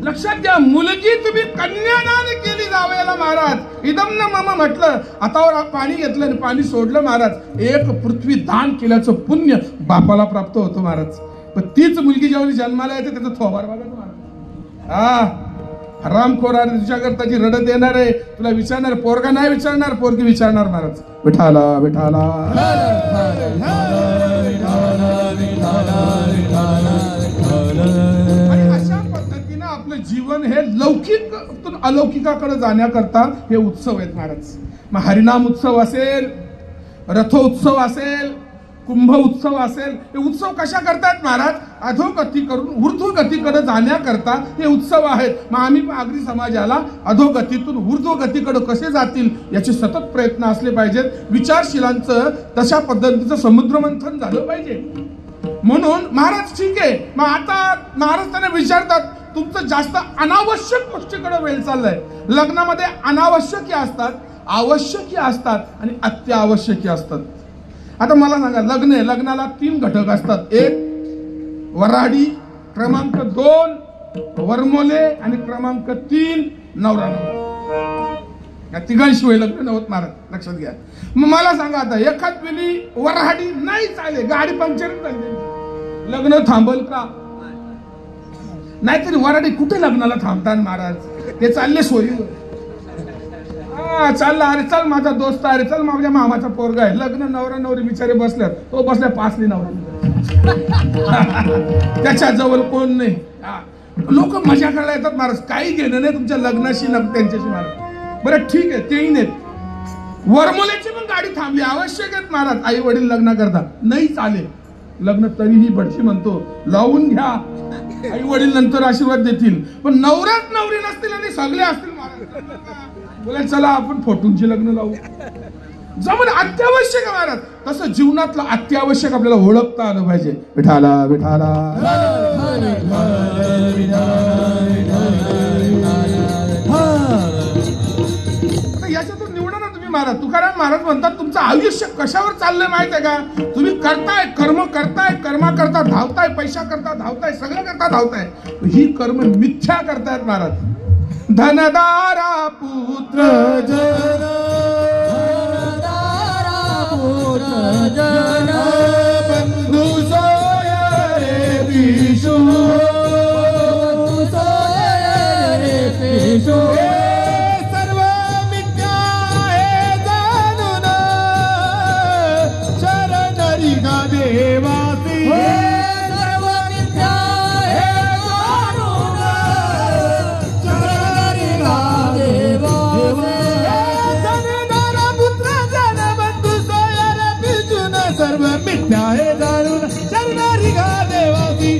[SPEAKER 3] लक्षात घ्या, मुलगी तुम्ही कन्यादान केली जावयाला महाराज. इदम न मम म्हटलं, हातावर पाणी घेतलं आणि पाणी सोडलं महाराज. एक पृथ्वी दान केल्याचं पुण्य बापाला प्राप्त होतं महाराज. पण तीच मुलगी जेव्हा जन्माला येते त्याचं थोबार बघा महाराज. हा हरामखोर तुझ्या करताची रडत येणार आहे. तुला विचारणार, पोरगा नाही विचारणार, पोरगी विचारणार महाराज. विठाला विठाला. आणि अशा पद्धतीनं आपलं जीवन हे लौकिकातून अलौकिकाकडे जाण्याकरता हे उत्सव आहेत महाराज. मग हरिनाम उत्सव असेल, रथोत्सव असेल, कुंभ उत्सव असेल, हे उत्सव कशा करतात महाराज? अधोगती करून ऊर्ध्वगतीकडे जाण्याकरता हे उत्सव आहेत. मग आम्ही आगरी समाजाला अधोगतीतून ऊर्ध्वगतीकडे कसे जातील याचे सतत प्रयत्न असले पाहिजेत. विचारशीलांचं तशा पद्धतीचं समुद्रमंथन झालं पाहिजे. म्हणून महाराज ठीक आहे, मग आता महाराज त्यांना विचारतात, तुमचं जास्त अनावश्यक गोष्टीकडे वेळ चाललाय. लग्नामध्ये अनावश्यकी असतात, आवश्यकी असतात आणि अत्यावश्यकी असतात. आता मला सांगा, लग्न आहे, लग्नाला 3 घटक असतात. 1 वऱ्हाडी, क्रमांक 2 वरमोले आणि क्रमांक 3 नवरा नवरा. या तिघांशिवाय लग्न नव्हत महाराज, लक्षात घ्या. मग मला सांगा, आता एखाद वेळी वऱ्हाडी नाही चाले, गाडी पंक्चर झाली, लग्न थांबल का? नाहीतरी वऱ्हाडी कुठे लग्नाला थांबतात महाराज? ते चालले सोयीवर. चालला, अरे चल माझा दोस्त, अरे चल माझ्या मामाचा पोरगा आहे. लग्न नवरा नवरी बिचारे बसल्यात, तो बसल्या पासली नवरा. त्याच्या जवळ कोण नाही. लोक मजा करायला येतात महाराज, काही घेणं नाही तुमच्या लग्नाशी न त्यांच्याशी महाराज. बरं ठीक आहे, तेही नाहीत. वरमोल्याची पण गाडी थांबली, आवश्यक आहेत महाराज. आई वडील लग्न करतात, नाही चालेल लग्न, तरीही बडशी म्हणतो लावून घ्या, आई वडील नंतर आशीर्वाद देतील. पण नवराच नवरी नसतील आणि सगळे असतील महाराज, बोला चला आपण फोटोंची लग्न लावू. जमून अत्यावश्यक महाराज. तसं जीवनातलं अत्यावश्यक आपल्याला ओळखता आलं पाहिजे. विठाला विठाला. आता याच्यातून निवडा ना तुम्ही महाराज. तुकाराम महाराज म्हणतात, तुमचं आयुष्य कशावर चाललंय माहित आहे का? तुम्ही करताय, कर्म करताय, कर्मा करता धावताय, पैसा करता धावताय, सगळं करता धावताय. ही कर्म मिथ्या करतायत महाराज. धनदारा पुत्र जन, धनदारा पुत्र जन, बंधु सोय रे पिशु, बंधु सोय रे पिशु. सर्व मिथ्या हे जाणून शरणरी गा देवासी. सर्व मिथ्या हे जाणून शरणारी गा देवासी. सर्व मिथ्या हे जाणून शरणारी गा देवासी.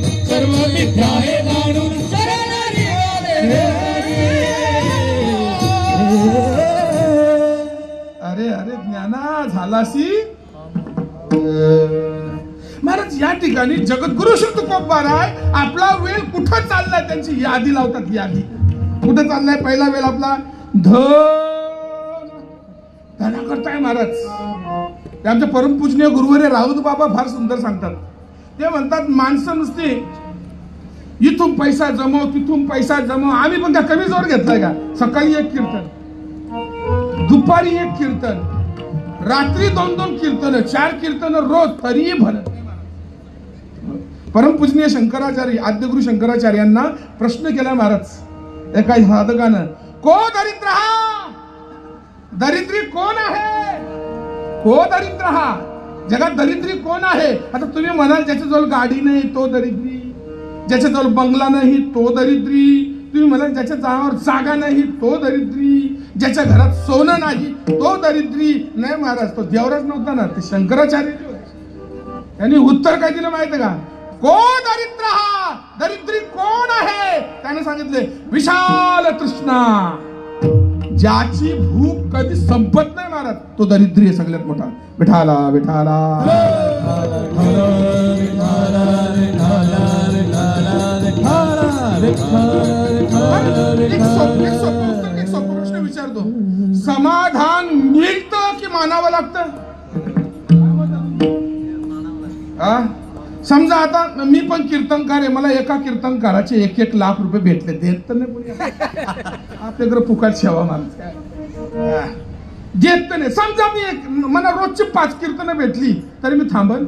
[SPEAKER 3] अरे अरे ज्ञाना झालासी महाराज. या ठिकाणी जगद्गुरु श्री तुकोबाराय आपला वेळ कुठं चाललाय त्यांची यादी लावतात. यादी कुठं चाललाय? पहिला वेळ आपला धना करताय महाराज. ते आमचे परमपूजनीय गुरुवर्य राऊत बाबा फार सुंदर सांगतात. ते म्हणतात, माणसं नुसते इथून पैसा जमव, तिथून पैसा जमव. आम्ही पण त्या कमी जोर घेतलाय का? सकाळी 1 कीर्तन, दुपारी 1 कीर्तन, रात्री 2-2 कीर्तन, 4 कीर्तन रोज, तरीही भरत नाही. परमपूजनीय शंकराचार्य, आद्यगुरु शंकराचार्यांना प्रश्न केला महाराज एका साधकानं, को दरिद्र हा? दरिद्री कोण आहे? को दरिद्र हा? जगात दरिद्री कोण आहे? आता तुम्ही म्हणाल, ज्याच्याजवळ गाडी नाही तो दरिद्री, ज्याच्याजवळ बंगला नाही तो दरिद्री. तुम्ही म्हणाल, ज्याच्या जागावर जागा नाही तो दरिद्री, ज्याच्या घरात सोनं नाही तो दरिद्री. नाही महाराज, तो देवराज नव्हता ना, ते शंकराचार्य त्यांनी उत्तर काय दिलं माहिती का? को दरिद्र हा? दरिद्री कोण आहे? त्याने सांगितले, विशाल तृष्णा, ज्याची भूक कधी संपत नाही महाराज, तो दरिद्री आहे सगळ्यात मोठा. विठाला विठाला. एक सोपा प्रश्न विचारतो, समाधान मिळतं की मानावं लागतं? समजा आता मी पण कीर्तनकार आहे, मला एका कीर्तनकाराचे 1-1 लाख रुपये भेटले, देत तर नाही कोणी आपल्याकडे फुकट सेवा माणूस काय देत तर नाही. समजा मला रोजची 5 कीर्तनं भेटली तरी मी थांबन.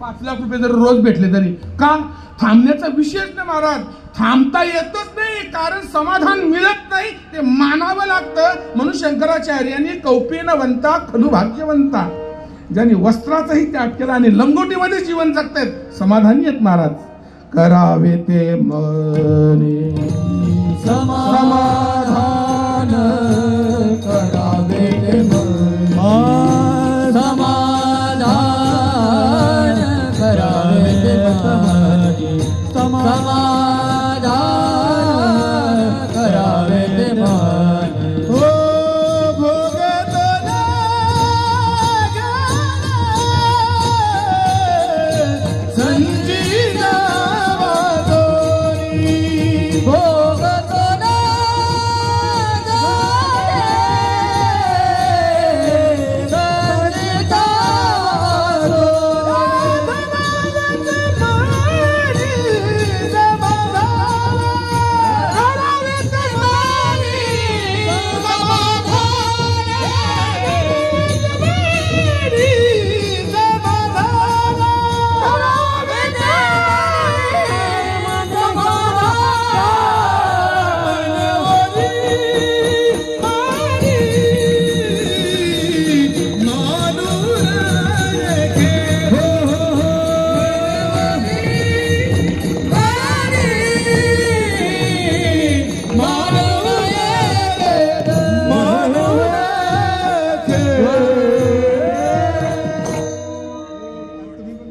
[SPEAKER 3] 5 लाख रुपये जर रोज भेटले तरी का थांबण्याचा विषयच नाही महाराज. थांबता येतच नाही, कारण समाधान मिळत नाही, ते मानावं लागतं. म्हणून शंकराचार्यांनी कौपीनवंता खलु भाग्यवंता, ज्यांनी वस्त्राचाही त्याग केला आणि लंगोटीमध्ये जीवन जगतायत, समाधानी आहेत महाराज. करावे ते मने
[SPEAKER 2] समाधान, करावे ते मन समाधान, करावे ते मन समाधान, करावे ते मन.
[SPEAKER 1] हो भोगतना
[SPEAKER 2] संजीना वादोरी, भोगतो ना संजीता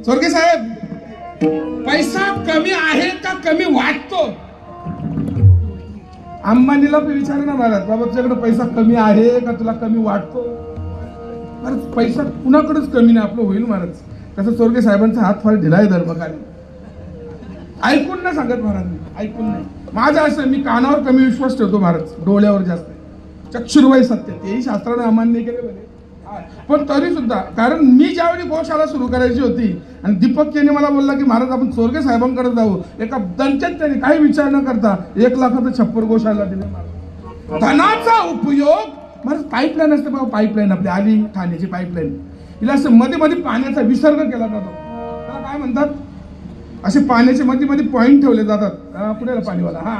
[SPEAKER 3] स्वर्गीय साहेब, पैसा कमी आहे का कमी वाटतो? अंबानीला विचार ना महाराज, बाबा तुझ्याकडे पैसा कमी आहे का तुला कमी वाटतो? महाराज पैसा कुणाकडेच कमी नाही, आपलं होईल महाराज. तसं स्वर्गीय साहेबांचा हात फार ढिला आहे धर्मकाली. ऐकून नाही सांगत महाराज, ऐकून नाही. माझं असं, मी कानावर कमी विश्वास ठेवतो महाराज, डोळ्यावर जास्त. चक्षुर्वय सत्य, तेही शास्त्राने अमान्य केले बरे. पण तरी सुद्धा, कारण मी ज्यावेळी गोशाळा सुरू करायची होती आणि दीपक यांनी मला बोलला की महाराज आपण स्वर्गीय साहेबांकडे जाऊ, एका दणक्यात त्यांनी काही विचार न करता 1 लाखाचं छप्पर गोशाळा दिले. धनाचा उपयोग महाराज, पाईपलाईन असते बाबा, पाईपलाईन आपली आली ठाण्याची पाईपलाईन, हिला असं मध्ये मध्ये पाण्याचा विसर्ग केला जातो. त्याला काय म्हणतात, असे पाण्याचे मध्ये मध्ये पॉइंट ठेवले जातात. पुण्याला पाणीवाला हा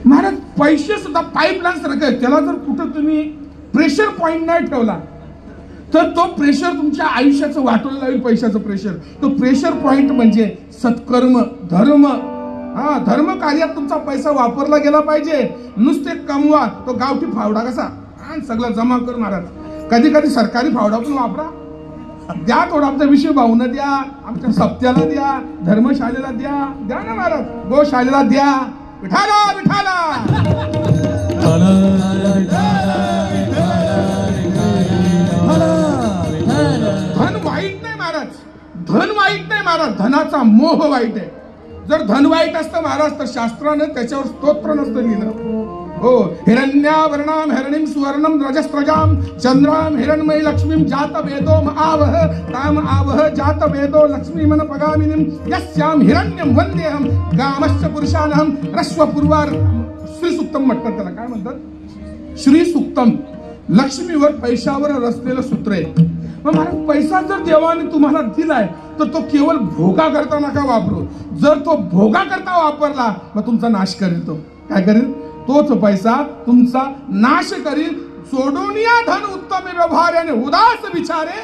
[SPEAKER 3] महाराज, पैसे सुद्धा पाईपलाईन सारखं, त्याला जर कुठं तुम्ही प्रेशर पॉइंट नाही ठेवला तर तो प्रेशर तुमच्या आयुष्याचं वाटून लावेल. पैशाचं प्रेशर, तो प्रेशर पॉइंट म्हणजे सत्कर्म, धर्म. हा, धर्म कार्यात तुमचा पैसा वापरला गेला पाहिजे. नुसते कमवा, तो गावठी फावडा कसा सगळं जमा कर महाराज. कधी कधी सरकारी फावडा पण वापरा, द्या थोडा, आमचा विषय भावना द्या, आमच्या सप्त्याला द्या, धर्मशाळेला द्या, द्या ना महाराज, गोशाळेला द्या. विठाला विठाला धन वाईट नाही महाराज, धन वाईट नाही महाराज, धनाचा मोह वाईट आहे. जर धन वाईट असतं महाराज तर शास्त्रानं त्याच्यावर स्तोत्र नसतं लिहिलं. हो, हिरण्यावर्णाम हिरणीम सुवर्णम रजस्त्रजाम चंद्राम हिरणमयी लक्ष्मीम जात वेदो आवह ताम आवह जात वेदो लक्ष्मीमन पगामिनीम यस्याम हिरण्यम वंदेहम गामश्च पुरुषानहम रश्वपूर्वार. श्री सुक्तम म्हणतात त्याला. काय म्हणतात? श्री सुक्तम. लक्ष्मीवर पैशावर रचलेलं सूत्र आहे. मग महाराज, पैसा जर देवाने तुम्हाला दिलाय तर तो केवळ भोगा करता नका वापरू. जर तो भोगा करता वापरला मग तुमचा नाश करेल. तो काय करेल? तोच पैसा तुमचा नाश करील. सोडून या धन उत्तम व्यवहाराने उदास विचारे.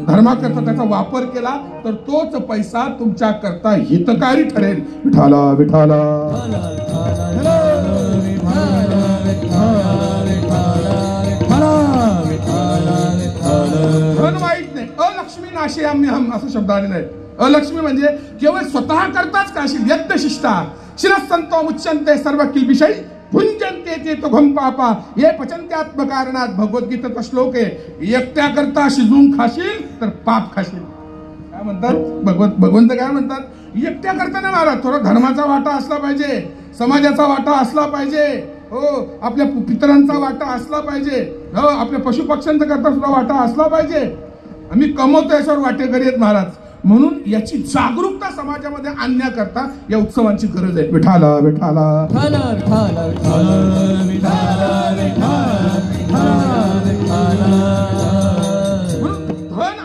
[SPEAKER 3] धर्माकरता त्याचा वापर केला तर तोच पैसा तुमच्या करता हितकारी ठरेल. विठाला विठाला. धन वाईट नाही. अलक्ष्मी नाशे आम्ही हम असं शब्द आलेला आहे. अलक्ष्मी म्हणजे केवळ स्वतः करताच काशील यज्ञशिष्टा शिरसंतो मुच्यंते सर्व किलबिषयी भुंजनते ते तो घम पापा ये पचंत्यात्मकारणात. भगवद्गीतेचा श्लोक आहे. एकट्या करता शिजून खाशील तर पाप खाशील. काय म्हणतात भगवंत काय म्हणतात? एकट्या करताना महाराज थोडा धर्माचा वाटा असला पाहिजे, समाजाचा वाटा असला पाहिजे. हो, आपल्या पितरांचा वाटा असला पाहिजे. हो, आपल्या पशुपक्ष्यांचा करता सुद्धा वाटा असला पाहिजे. आम्ही कमवतो याच्यावर वाटेकरी आहेत महाराज. म्हणून याची जागरूकता समाजामध्ये आणण्याकरता या उत्सवांची गरज आहे. विठाला विठाला धन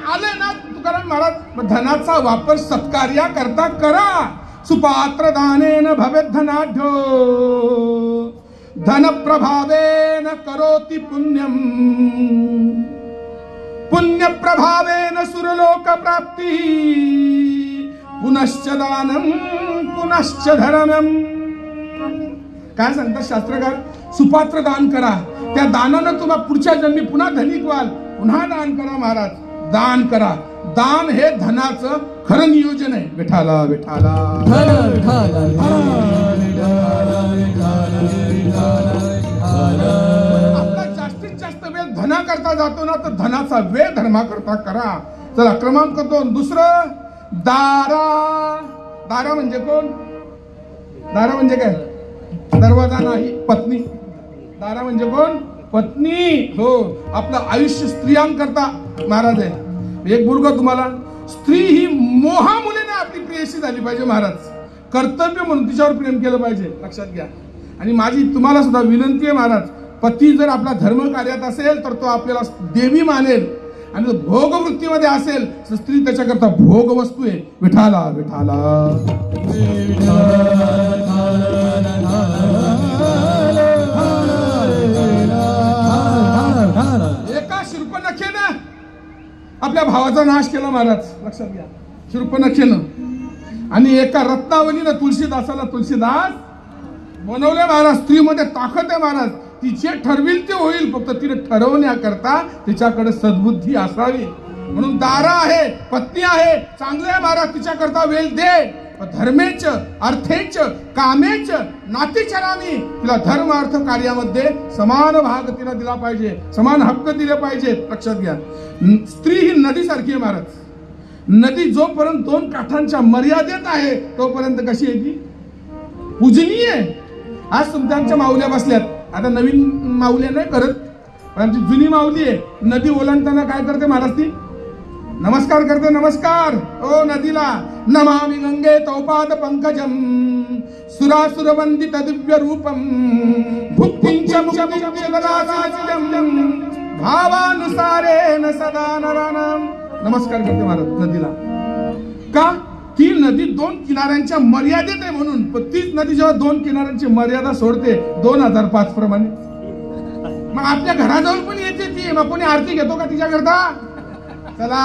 [SPEAKER 3] आले ना तुकाराम महाराज, धनाचा वापर सत्कार्याकरता करा. सुपात्र दानेन भवेत् धनाढ्यो धन प्रभावेन करोति पुण्यम पुण्य प्रभावेन सुरलोक प्राप्ति पुनश्च दानम पुनश्च धर्मम. काय सांगतात शास्त्रकार? सुपात्र दान करा, त्या दानानं तुम्हा पुढच्या जन्मी पुन्हा धनिक व्हाल. पुन्हा दान करा महाराज, दान करा. दान हे धनाचं खरं नियोजन आहे. विठाला विठाला आपला जास्तीत जास्त वेळ धना करता जातो ना, तर धनाचा वेळ धर्मा करता करा. चला क्रमांक 2. दुसरं दारा. दारा म्हणजे कोण? दारा म्हणजे काय? दरवाजा नाही, पत्नी. दारा म्हणजे कोण? पत्नी. हो, आपलं आयुष्य स्त्रियांकरता महाराज आहे. एक बोलू तुम्हाला, स्त्री ही मोहामुळे आपली प्रेयसी झाली पाहिजे महाराज. कर्तव्य म्हणून तिच्यावर प्रेम केलं पाहिजे, लक्षात घ्या. आणि माझी तुम्हाला सुद्धा विनंती आहे महाराज, पती जर आपला धर्म कार्यात असेल तर तो आपल्याला देवी मानेल, आणि भोगवृत्तीमध्ये असेल तर स्त्री त्याच्याकरता भोग वस्तू आहे. विठाला विठाला एका शूर्पणखेनं आपल्या भावाचा नाश केला महाराज, लक्षात घ्या. शूर्पणखेनं. आणि एका रत्नावलीनं तुलसीदासाला तुलसीदास बनवले महाराज. स्त्रीमध्ये ताकद आहे महाराज. तिचे ठरविल ते होईल, फक्त तिने ठरवण्याकरता तिच्याकडे सद्बुद्धी असावी. म्हणून दारा आहे, पत्नी आहे, चांगले आहे महाराज, तिच्याकरता वेळ दे. धर्मेच अर्थेच कामेच नातीचरामी. तिला धर्म अर्थ कार्यामध्ये समान भाग तिला दिला पाहिजे, समान हक्क दिले पाहिजेत. लक्षात घ्या. स्त्री ही नदीसारखी आहे महाराज. नदी जोपर्यंत 2 काठांच्या मर्यादेत आहे तोपर्यंत कशी आहे ती? पूजनीय आहे. आज तुमच्या माऊल्या बसल्यात, आता नवीन माऊल्या नाही करत, पण आमची जुनी माऊली आहे. नदी ओलांडताना काय करते महाराज? ती नमस्कार करते. नमस्कार ओ नदीला. नमामि गंगे तौपाद पंकजम सुरासुर वंदित दिव्य रूपम भुक्तिंच मुक्तिंच ददासाचिदम भावानुसारेण सदा नरानाम. नमस्कार करते महाराज नदीला. का? ती नदी 2 किनाऱ्यांच्या मर्यादेत आहे म्हणून. पण तीच नदी जेव्हा 2 किनाऱ्यांची मर्यादा सोडते 2005 प्रमाणे, मग आपल्या घराजवळ पण येते ती. मग कोणी आरती घेतो का तिच्याकरता? चला,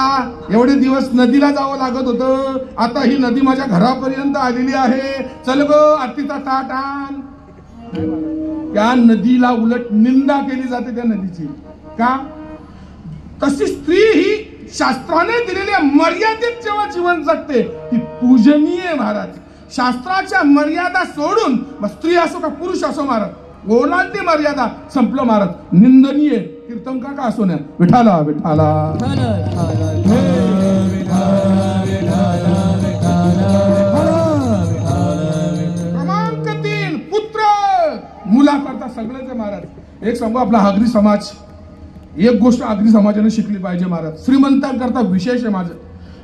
[SPEAKER 3] एवढे दिवस नदीला जावं लागत होतं, आता ही नदी माझ्या घरापर्यंत आलेली आहे, चल ग आरतीचा ताट आण. त्या नदीला उलट निंदा केली जाते त्या नदीची. का? तशी स्त्री ही शास्त्राने दिलेल्या मर्यादेत जेव्हा जीवन जगते ती पूजनीय महाराज. शास्त्राच्या मर्यादा सोडून, मग स्त्री असो का पुरुष असो महाराज, ओलांडते मर्यादा, संपलं महाराज, निंदनीय. कीर्तनकार का असो ना. विठाला विठाला क्रमांक 3. पुत्र. मुलाकरता सगळंच आहे महाराज. एक सांगू, आपला आगरी समाज, एक गोष्ट आगरी समाजाने शिकली पाहिजे महाराज, श्रीमंतांकरता विशेष आहे माझं.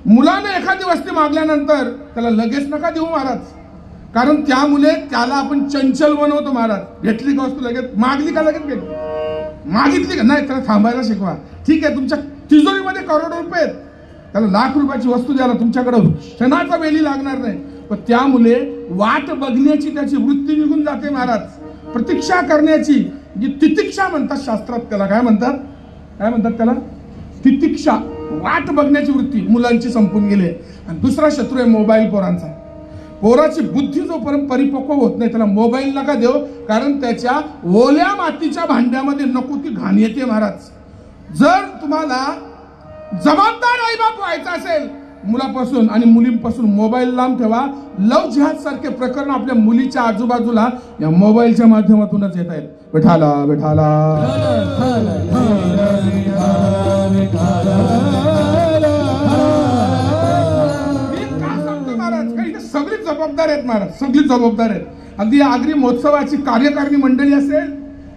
[SPEAKER 3] मुलाने एखादी वस्तू मागल्यानंतर त्याला लगेच नका देऊ महाराज, कारण त्यामुळे त्याला आपण चंचल बनवतो महाराज. घेतली का वस्तू लगेच, मागली का लगेच घेतली, मागितली का नाही, त्याला थांबायला शिकवा. ठीक आहे, तुमच्या तिजोरीमध्ये करोडो रुपये आहेत, त्याला लाख रुपयाची वस्तू द्यायला तुमच्याकडे क्षणाचा वेळी लागणार नाही. पण त्यामुळे वाट बघण्याची त्याची वृत्ती निघून जाते महाराज. प्रतीक्षा करण्याची जी तितिक्षा म्हणतात शास्त्रात, त्याला काय म्हणतात? काय म्हणतात त्याला? तितिक्षा. वाट बघण्याची वृत्ती मुलांची संपून गेली. आणि दुसरा शत्रू आहे मोबाईल पोरांचा. पोराची बुद्धी जोपर्यंत परिपक्व होत नाही त्याला मोबाईल नका देऊ, कारण त्याच्या ओल्या मातीच्या भांड्यामध्ये नको ती घाण येते महाराज. जर तुम्हाला जबाबदार आईबाप व्हायचा असेल, मुलापासून आणि मुलींपासून मोबाईल लांब ठेवा. लव जिहाद सारखे प्रकरण आपल्या मुलीच्या आजूबाजूला या मोबाईलच्या माध्यमातूनच येत आहेत. विठाला विठाला महाराज. काही सगळी जबाबदार आहेत महाराज, सगळी जबाबदार आहेत. अगदी आगरी महोत्सवाची कार्यकारिणी मंडळी असेल,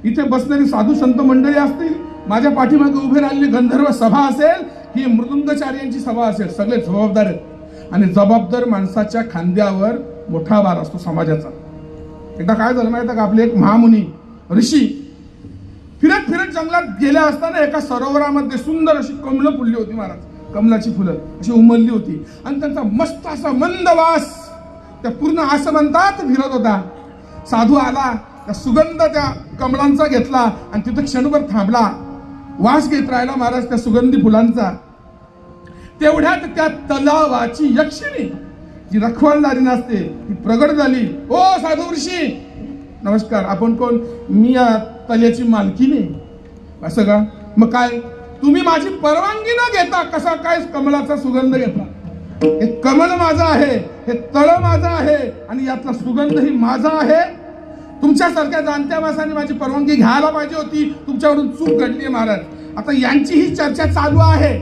[SPEAKER 3] इथे बसणारी साधू संत मंडळी असतील, माझ्या पाठीमागे उभे राहिलेली गंधर्व सभा असेल, ही मृदुंगचार्यांची सभा असेल, सगळे जबाबदार आहेत आणि जबाबदार माणसाच्या खांद्यावर मोठा भार असतो समाजाचा. एकदा काय झालं माहिती का, आपले एक महामुनी ऋषी फिरत फिरत जंगलात गेल्या असताना एका सरोवरामध्ये सुंदर अशी कमलं फुलली होती महाराज. कमलाची फुलं अशी उमलली होती आणि त्यांचा मस्त असा मंद वास त्या पूर्ण असं म्हणतात फिरत होता. साधू आला, त्या सुगंध त्या कमलांचा घेतला आणि तिथं क्षणभर थांबला, वास घेत राहिला महाराज त्या सुगंधी फुलांचा. तेवढ्यात त्या तलावाची यक्षिणी जी रखवालदारी नसते ती प्रगट झाली. ओ साधू ऋषी नमस्कार, आपण कोण? मी या तल्याची मालकीने. असं का? मग काय तुम्ही माझी परवानगी न घेता कसा काय कमलाचा सुगंध घेतला? हे कमल माझं आहे, हे तळ माझं आहे आणि यातला सुगंधही माझा आहे. तुमच्यासारख्या जाणत्या माणसाने माझी परवानगी घ्यायला पाहिजे होती, तुमच्याकडून चूक घडली महाराज. आता यांची ही चर्चा चालू आहे,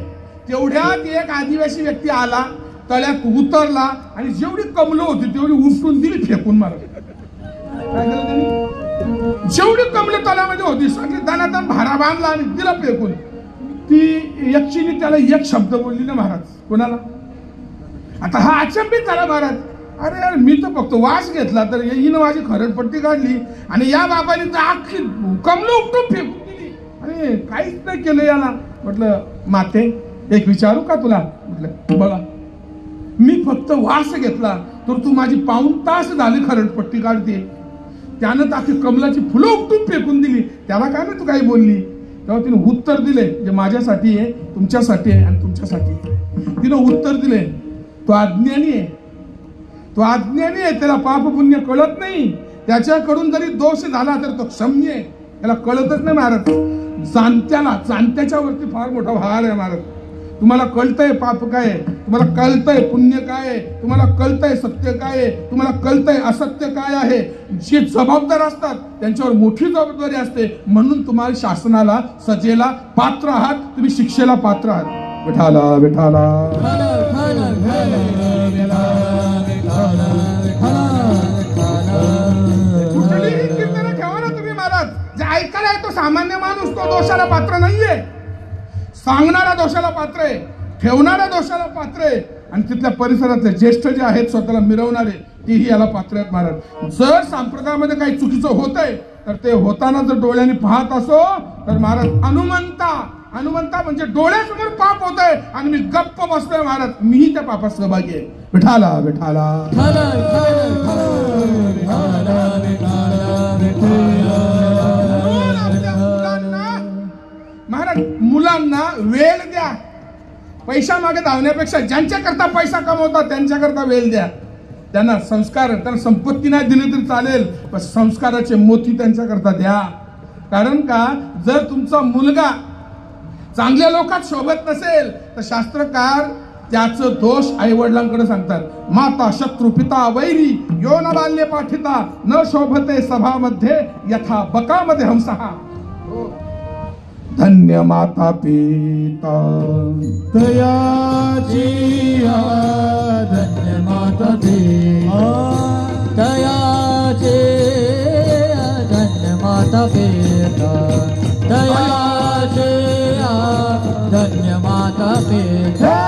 [SPEAKER 3] तेवढ्यात एक आदिवासी व्यक्ती आला, तळ्यात उतरला आणि जेवढी कमलं होती तेवढी उपटून दिली फेकून महाराज. काय केलं त्यांनी? जेवढी कमलं तळ्यामध्ये होती सगळी दणादण भारा बांधला आणि दिला फेकून. ती यक्षिणी त्याला एक शब्द बोलली ना महाराज. कोणाला? आता हा अचंबित झाला महाराज. अरे यार, मी तर फक्त वास घेतला तर हिनं माझी खरडपट्टी काढली आणि या बाबाने तर अख्खी कमलं उपटून फेकून दिली. अरे काहीच नाही केलं याला. म्हटलं माते एक विचारू का तुला? म्हटलं बघा, मी फक्त वास घेतला तर तू माझी पाऊण तास झाली खरडपट्टी काढते. त्यानं ताकी कमलाची फुलं उपटून फेकून दिली, त्याला काय ना तू काही बोलली? तेव्हा तिने उत्तर दिले, जे माझ्यासाठी आहे, तुमच्यासाठी आहे आणि तुमच्यासाठी आहे. तिनं उत्तर दिले, तो अज्ञानी आहे, तो अज्ञानी आहे, त्याला पाप पुण्य कळत नाही. त्याच्याकडून जरी दोष झाला तर तो क्षम्य आहे, त्याला कळतच नाही महाराज. जाणत्याच्या वरती फार मोठा भार आहे महाराज. तुम्हाला कळतंय पाप काय आहे, तुम्हाला कळतंय पुण्य काय आहे, तुम्हाला कळतंय सत्य काय आहे, तुम्हाला कळतंय असत्य काय आहे. जे जबाबदार असतात त्यांच्यावर मोठी जबाबदारी असते, म्हणून तुम्हाला शासनाला सजेला पात्र आहात, तुम्ही शिक्षेला पात्र आहात. विठाला विठाला कुठलीही कीर्तनं ठेवा ना तुम्ही महाराज. जे ऐकायला आहे तो सामान्य माणूस, तो दोषाला पात्र नाहीये. सांगणारा दोषाला पात्र आहे, ठेवणारा दोषाला पात्र आहे आणि तिथल्या परिसरातले ज्येष्ठ जे आहेत स्वतःला मिरवणारे तेही याला पात्र आहेत महाराज. जर संप्रदायामध्ये काही चुकीचं होतंय तर ते होताना जर डोळ्यांनी पाहत असो तर महाराज हनुमंता म्हणजे डोळ्यासमोर पाप होतंय आणि मी गप्प बसलोय महाराज, मीही त्या पापात सहभागी आहे. विठाला विठाला महाराज. मुलांना वेळ द्या, पैसा मागे धावण्यापेक्षा ज्यांच्याकरता पैसा कमवतात त्यांच्याकरता वेळ द्या. त्यांना संस्कार, त्यांना संपत्ती नाही दिली तरी चालेल, पण संस्काराचे मोती त्यांच्याकरता द्या. कारण का, जर तुमचा मुलगा चांगल्या लोकात शोभत नसेल तर शास्त्रकार त्याचं दोष आई वडिलांकडे सांगतात. माता शत्रू पिता वैरी यो न बाल्य पाठिता न शोभते सभामध्ये यथा बकामध्ये हंसहा. धन्य माता पिता
[SPEAKER 2] दयाची, धन्य माता पिता दयाचे, धन्य माता पिता दयाचे, धन्य माता पिता.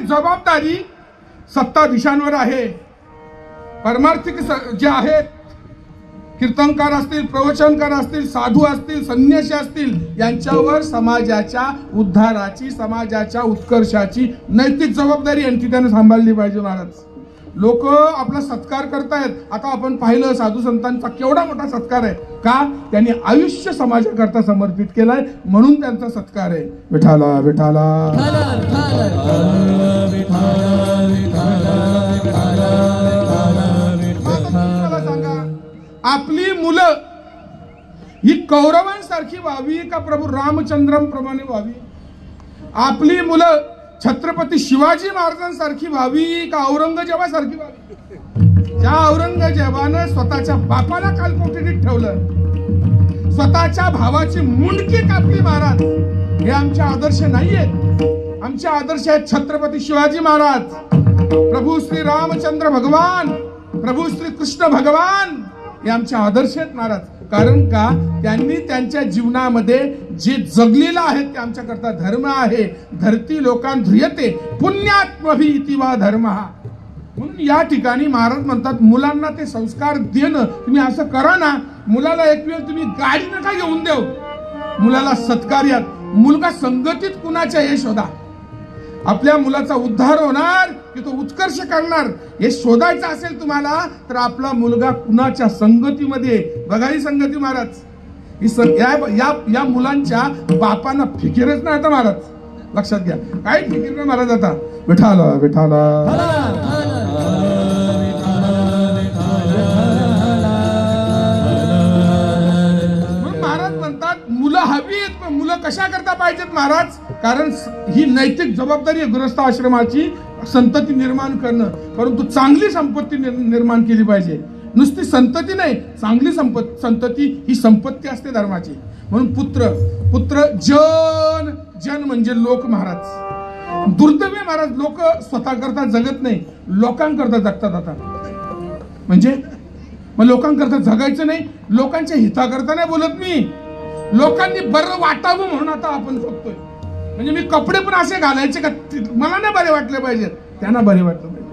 [SPEAKER 3] जबाबदारी सत्ताधीशांवर आहे. परमार्थिक जे आहेत, कीर्तनकार असतील, प्रवचनकार असतील, साधू असतील, संन्यासी असतील, यांच्यावर समाजाच्या उद्धाराची, समाजाच्या उत्कर्षाची नैतिक जबाबदारी यांची त्याने सांभाळली पाहिजे महाराज. लोक आपला सत्कार करतायत. आता आपण पाहिलं साधू संतांचा केवढा मोठा सत्कार आहे. का? त्यांनी आयुष्य समाजाकरता समर्पित केलंय म्हणून त्यांचा सत्कार आहे. विठाला विठाला सांगा, आपली मुलं ही कौरवांसारखी व्हावी का प्रभू रामचंद्रांप्रमाणे व्हावी? आपली मुलं छत्रपती शिवाजी महाराजांसारखी व्हावी का औरंगजेबासारखी व्हावी? ज्या औरंगजेबानं स्वतःच्या बापाला कालकोठडीत ठेवलं, स्वतःच्या भावाची मुंडकी कापली महाराज, हे आमचे आदर्श नाहीयेत. आमचे आदर्श आहेत छत्रपती शिवाजी महाराज, प्रभू श्री रामचंद्र भगवान, प्रभू श्री कृष्ण भगवान, हे आमचे आदर्श आहेत महाराज. कारण का त्यांनी त्यांच्या जीवनामध्ये जे जगलेलं आहे ते आमच्या करता धर्म आहे. धरती लोकांत ध्रियते पुण्यात्मभी इति वा धर्म. म्हणून या ठिकाणी महाराज म्हणतात मुलांना ते संस्कार देणं. तुम्ही असं करा ना, मुलाला एक वेळ तुम्ही गाडी नका घेऊन देऊ, मुलाला सत्कार्यात, मुलगा संगतीत कुणाच्या हे शोधा. आपल्या मुलाचा उद्धार होणार की तो उत्कर्ष करणार हे शोधायचं असेल तुम्हाला तर आपला मुलगा कुणाच्या संगतीमध्ये. बघाई संगती महाराज, या मुलांच्या बापांना फिकीरच नाही आता महाराज. लक्षात घ्या, काय फिकीर नाही महाराज. आता विठाला विठाला महाराज म्हणतात मुलं हवीत, पण मुलं कशा करता पाहिजेत महाराज? कारण ही नैतिक जबाबदारी आहे गृहस्थ आश्रमाची, संतती निर्माण करणं. परंतु चांगली संपत्ती निर्माण केली पाहिजे. नुसती संतती नाही, चांगली संतती ही संपत्ती असते धर्माची. म्हणून पुत्र जन, जन म्हणजे लोक महाराज. दुर्दैव महाराज, लोक स्वतः करता जगत नाही, लोकांकरता जगतात. आता म्हणजे मग लोकांकरता जगायचं नाही, लोकांच्या हिताकरता नाही बोलत मी, लोकांनी बरं वाटावं म्हणून आता आपण जगतोय. म्हणजे मी कपडे पण असे घालायचे का मला नाही बरे वाटले पाहिजेत, त्यांना बरे वाटलं पाहिजे.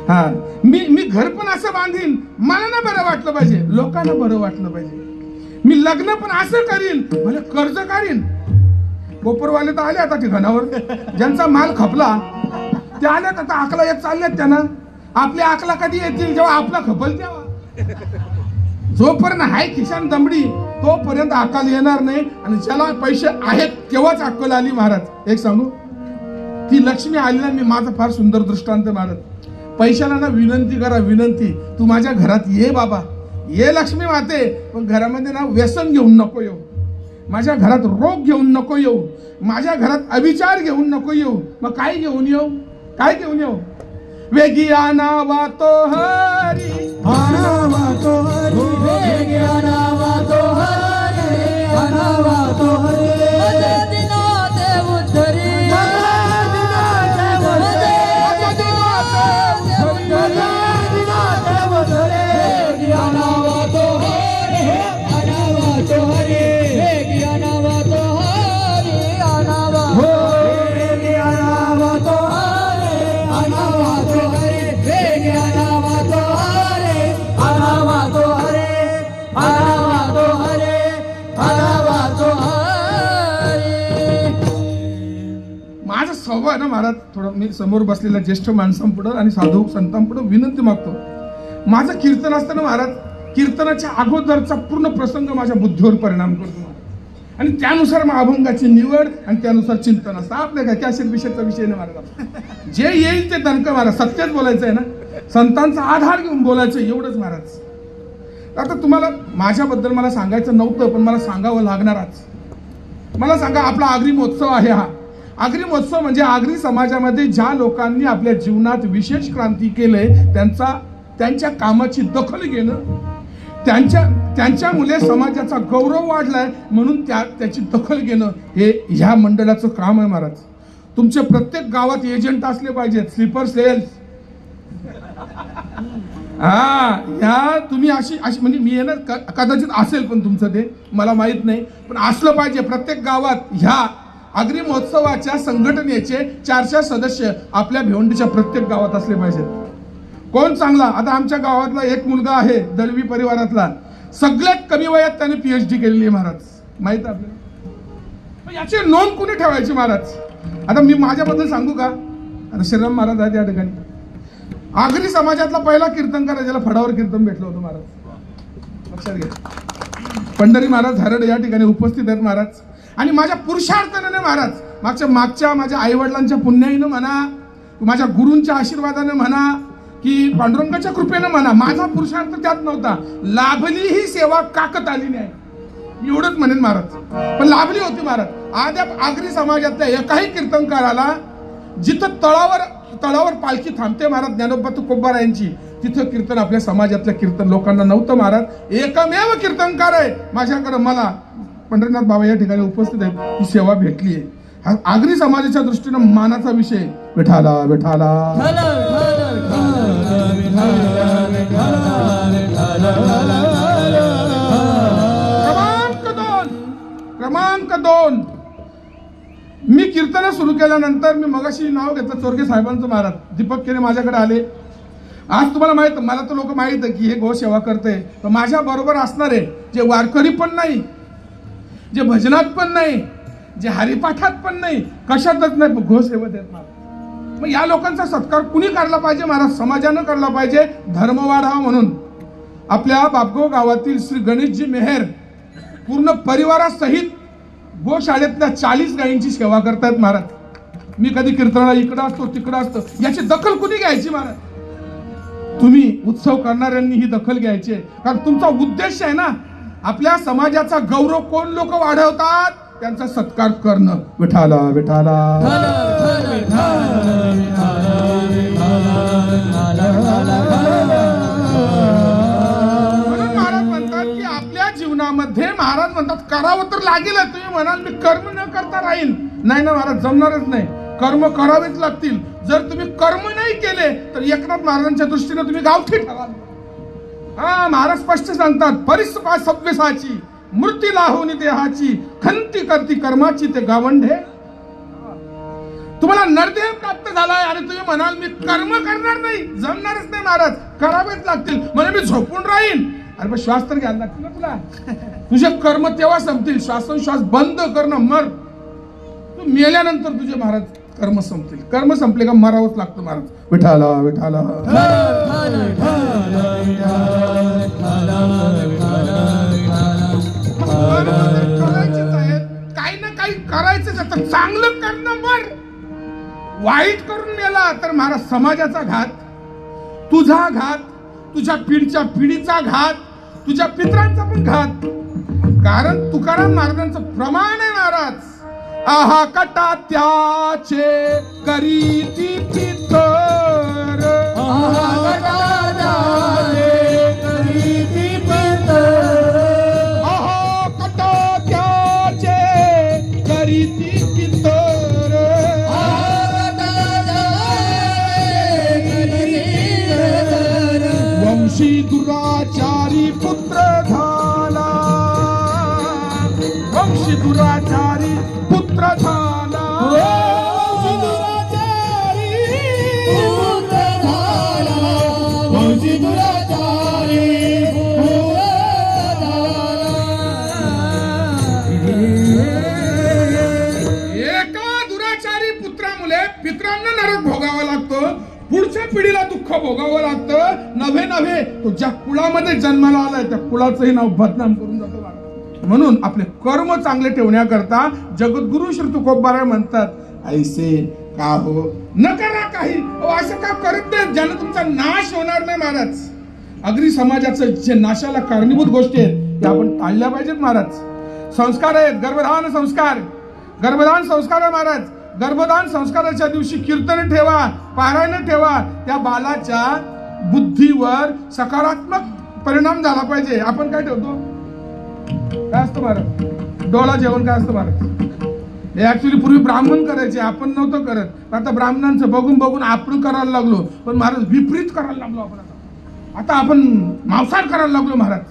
[SPEAKER 3] हा, मी घर पण असं बांधीन, मला नाही बरं वाटलं पाहिजे, लोकांना बरं वाटलं पाहिजे. मी लग्न पण असं करीन, मला कर्ज काढीन. कोपरवाले तर आले आता ठिकाणावर, ज्यांचा माल खपला ते आल्यात आता अकला येत चालल्यात. त्यांना आपल्या अकला कधी येतील? जेव्हा आपला खपल तेव्हा. जोपर्यंत हाय खिशान दमडी तोपर्यंत अक्कल येणार नाही. आणि ज्याला पैसे आहेत तेव्हाच अक्कल आली महाराज. एक सांगू, ती लक्ष्मी आली ना, मी माझा फार सुंदर दृष्टांत महाराज. पैशाला ना विनंती करा, विनंती, तू माझ्या घरात ये बाबा, ये लक्ष्मी माते, पण घरामध्ये ना व्यसन घेऊन नको येऊ, माझ्या घरात रोग घेऊन नको येऊ, माझ्या घरात अविचार घेऊन नको येऊ. मग काय घेऊन येऊ? काय घेऊन येऊ? वेगी आनावा तो हरी,
[SPEAKER 2] आनावा तो हरी, वेगी आनावा तो हरी, आनावा तो हरी.
[SPEAKER 3] स्वभाव ना महाराज, थोडं मी समोर बसलेल्या ज्येष्ठ माणसांपुढं आणि साधू संतांपुढं विनंती मागतो. माझं कीर्तन असताना महाराज, कीर्तनाच्या अगोदरचा पूर्ण प्रसंग माझ्या बुद्धीवर परिणाम करतो आणि त्यानुसार मग अभंगाची निवड आणि त्यानुसार चिंतन असतं. आपल्या काय कॅसेट विषयाचा विषय नाही महाराज, जे येईल ते दणकं महाराज. सत्यच बोलायचं आहे ना, संतांचा आधार घेऊन बोलायचं, एवढंच महाराज. आता तुम्हाला माझ्याबद्दल मला सांगायचं नव्हतं, पण मला सांगावं लागणारच. मला सांगा, आपला आगरी महोत्सव आहे हा. आगरी महोत्सव म्हणजे आगरी समाजामध्ये ज्या लोकांनी आपल्या जीवनात विशेष क्रांती केले त्यांच्या कामाची दखल घेणं, त्यांच्यामुळे समाजाचा गौरव वाढलाय म्हणून त्याची दखल घेणं, हे ह्या मंडळाचं काम आहे महाराज. तुमचे प्रत्येक गावात एजंट असले पाहिजेत, स्लीपर सेल्स. ह्या तुम्ही अशी म्हणजे मी येणार कदाचित असेल, पण तुमचं ते मला माहित नाही, पण असलं पाहिजे प्रत्येक गावात. ह्या आगरी महोत्सवाच्या संघटनेचे 400 सदस्य आपल्या भिवंडीच्या प्रत्येक गावात असले पाहिजेत. कोण चांगला? आता आमच्या गावातला एक मुलगा आहे दळवी परिवारातला, सगळ्यात कमी वयात त्याने PhD केलेली आहे महाराज, माहित आहे आपल्याला. याची नोंद कुणी ठेवायची महाराज? आता मी माझ्याबद्दल सांगू का? आता श्रीराम महाराज आहेत या ठिकाणी. आगरी समाजातला पहिला कीर्तनकार ज्याला फडावर कीर्तन भेटलं होतं महाराज, लक्षात घ्या. पंढरी महाराज हरड या ठिकाणी उपस्थित आहेत महाराज. आणि माझ्या पुरुषार्थाने महाराज, मागच्या माझ्या आई वडिलांच्या पुण्याईनं म्हणा, माझ्या गुरूंच्या आशीर्वादाने म्हणा, की पांडुरंगाच्या कृपेनं म्हणा, माझा पुरुषार्थ त्यात नव्हता. लाभली ही सेवा काकत आली नाही. एवढंच म्हणेन महाराज. पण लाभली होती महाराज. आज आगरी समाजातल्या एकाही कीर्तनकाराला जिथं तळावर पालखी थांबते महाराज ज्ञानोबा तुकोबारायांची, तिथं कीर्तन आपल्या समाजातल्या कीर्तन लोकांना नव्हतं महाराज. एकमेव कीर्तनकार आहे माझ्याकडे, मला पंढरीनाथ बाबा या ठिकाणी उपस्थित आहेत, ही सेवा भेटली आहे. हा आगरी समाजाच्या दृष्टीनं मानाचा विषय. विठाला विठाला क्रमांक 2. मी कीर्तन सुरू केल्यानंतर मी मगाशी नाव घेतलं चोरगे साहेबांचं महाराज. दीपक केने माझ्याकडे आले. आज तुम्हाला माहित, मला तर लोक माहित आहे की हे गो सेवा करते, पण माझ्या बरोबर असणारे जे वारकरी पण नाही, जे भजनात पण नाही, जे हरिपाठात पण नाही, कशातच नाही, गो सेवेत आहेत महाराज. मग या लोकांचा सत्कार कुणी करला पाहिजे महाराज? समाजानं करला पाहिजे, धर्म वाढावा म्हणून. आपल्या बापगाव गावातील श्री गणेशजी मेहर पूर्ण परिवारासहित गोशाळेतल्या 40 गायींची सेवा करतायत महाराज. मी कधी कीर्तनाला इकडं असतो तिकडं असतो, याची दखल कुणी घ्यायची महाराज? तुम्ही उत्सव करणाऱ्यांनी ही दखल घ्यायची आहे. कारण तुमचा उद्देश आहे ना, आपल्या समाजाचा गौरव कोण लोक वाढवतात त्यांचा सत्कार करणं. विठाला विठाला म्हणून महाराज म्हणतात की आपल्या जीवनामध्ये महाराज म्हणतात करावं तर लागेल. तुम्ही म्हणाल मी कर्म न करता राहीन, नाही ना महाराज, जमणारच नाही. कर्म करावेच लागतील. जर तुम्ही कर्म नाही केले तर एकनाथ महाराजांच्या दृष्टीने तुम्ही गावठी ठराल. हा महाराज स्पष्ट सांगतात, परिसपा सव्यसाची मूर्ती लाहोनी देहाची खंती करती कर्माची ते गावंढे. तुम्हाला नरदेह प्राप्त झालाय आणि तुम्ही म्हणाल मी कर्म करणार नाही, जमणारच नाही महाराज, करावेच लागतील. म्हणजे मी झोपून राहीन. अरे पण श्वास तर घ्यायला लागतील ना तुला. तुझे कर्म तेव्हा संपतील. श्वासोश्वास बंद करणं, मर. तू मेल्यानंतर तुझे महाराज कर्म संपतील. कर्म संपले का मरावंच लागतं महाराज. विठाला विठाला काही ना काही करायचं. आता चांगलं करणं मर, वाईट करून मेला तर महाराज समाजाचा घात, तुझा घात, तुझ्या पिढीच्या पिढीचा घात, तुझ्या पितरांचा पण घात. कारण तुकाराम महाराजांचं प्रमाण आहे महाराज, आहा कटा त्याचे करीती पितर, आहा कटा त्याचे करीती पितर, आहा कटा त्याचे करीती पितर, आहा कटा त्याचे करीती पितर, वंशी दुराचारी पुत्र झाला, वंशी दुराचारी पुत्र झाला, वंशी दुराचारी पुत्र झाला, वंशी दुराचारी पुत्र झाला. एका दुराचारी पुत्रामुळे पितरांना नरक भोगावा लागतो, पुढच्या पिढीला दुःख भोगावं लागतं. नव्हे तो ज्या कुळामध्ये जन्माला आलाय त्या कुळाचंही नाव बदनाम करून जातो. म्हणून आपले कर्म चांगले ठेवण्याकरता जगद्गुरु श्री तुकोबाराय म्हणतात, ऐसे का हो न करा काही. असं का करत नाही ज्यानं तुमचा नाश होणार नाही महाराज. आगरी समाजाचं जे नाशाला कारणीभूत गोष्टी आहेत त्या आपण टाळल्या पाहिजेत महाराज. संस्कार आहेत, गर्भधान संस्कार, गर्भधान संस्कार आहे महाराज. गर्भधान संस्काराच्या दिवशी कीर्तन ठेवा, पारायण ठेवा. त्या बालाच्या बुद्धीवर सकारात्मक परिणाम झाला पाहिजे. आपण काय ठेवतो, काय असतं महाराज, डोळा जेवण काय असतं महाराज. हे ऍक्च्युली पूर्वी ब्राह्मण करायचे, आपण नव्हतं करत. आता ब्राह्मणांचं बघून बघून आपण करायला लागलो. पण महाराज विपरीत करायला लागलो आपण. आता आपण मांसाहार करायला लागलो महाराज.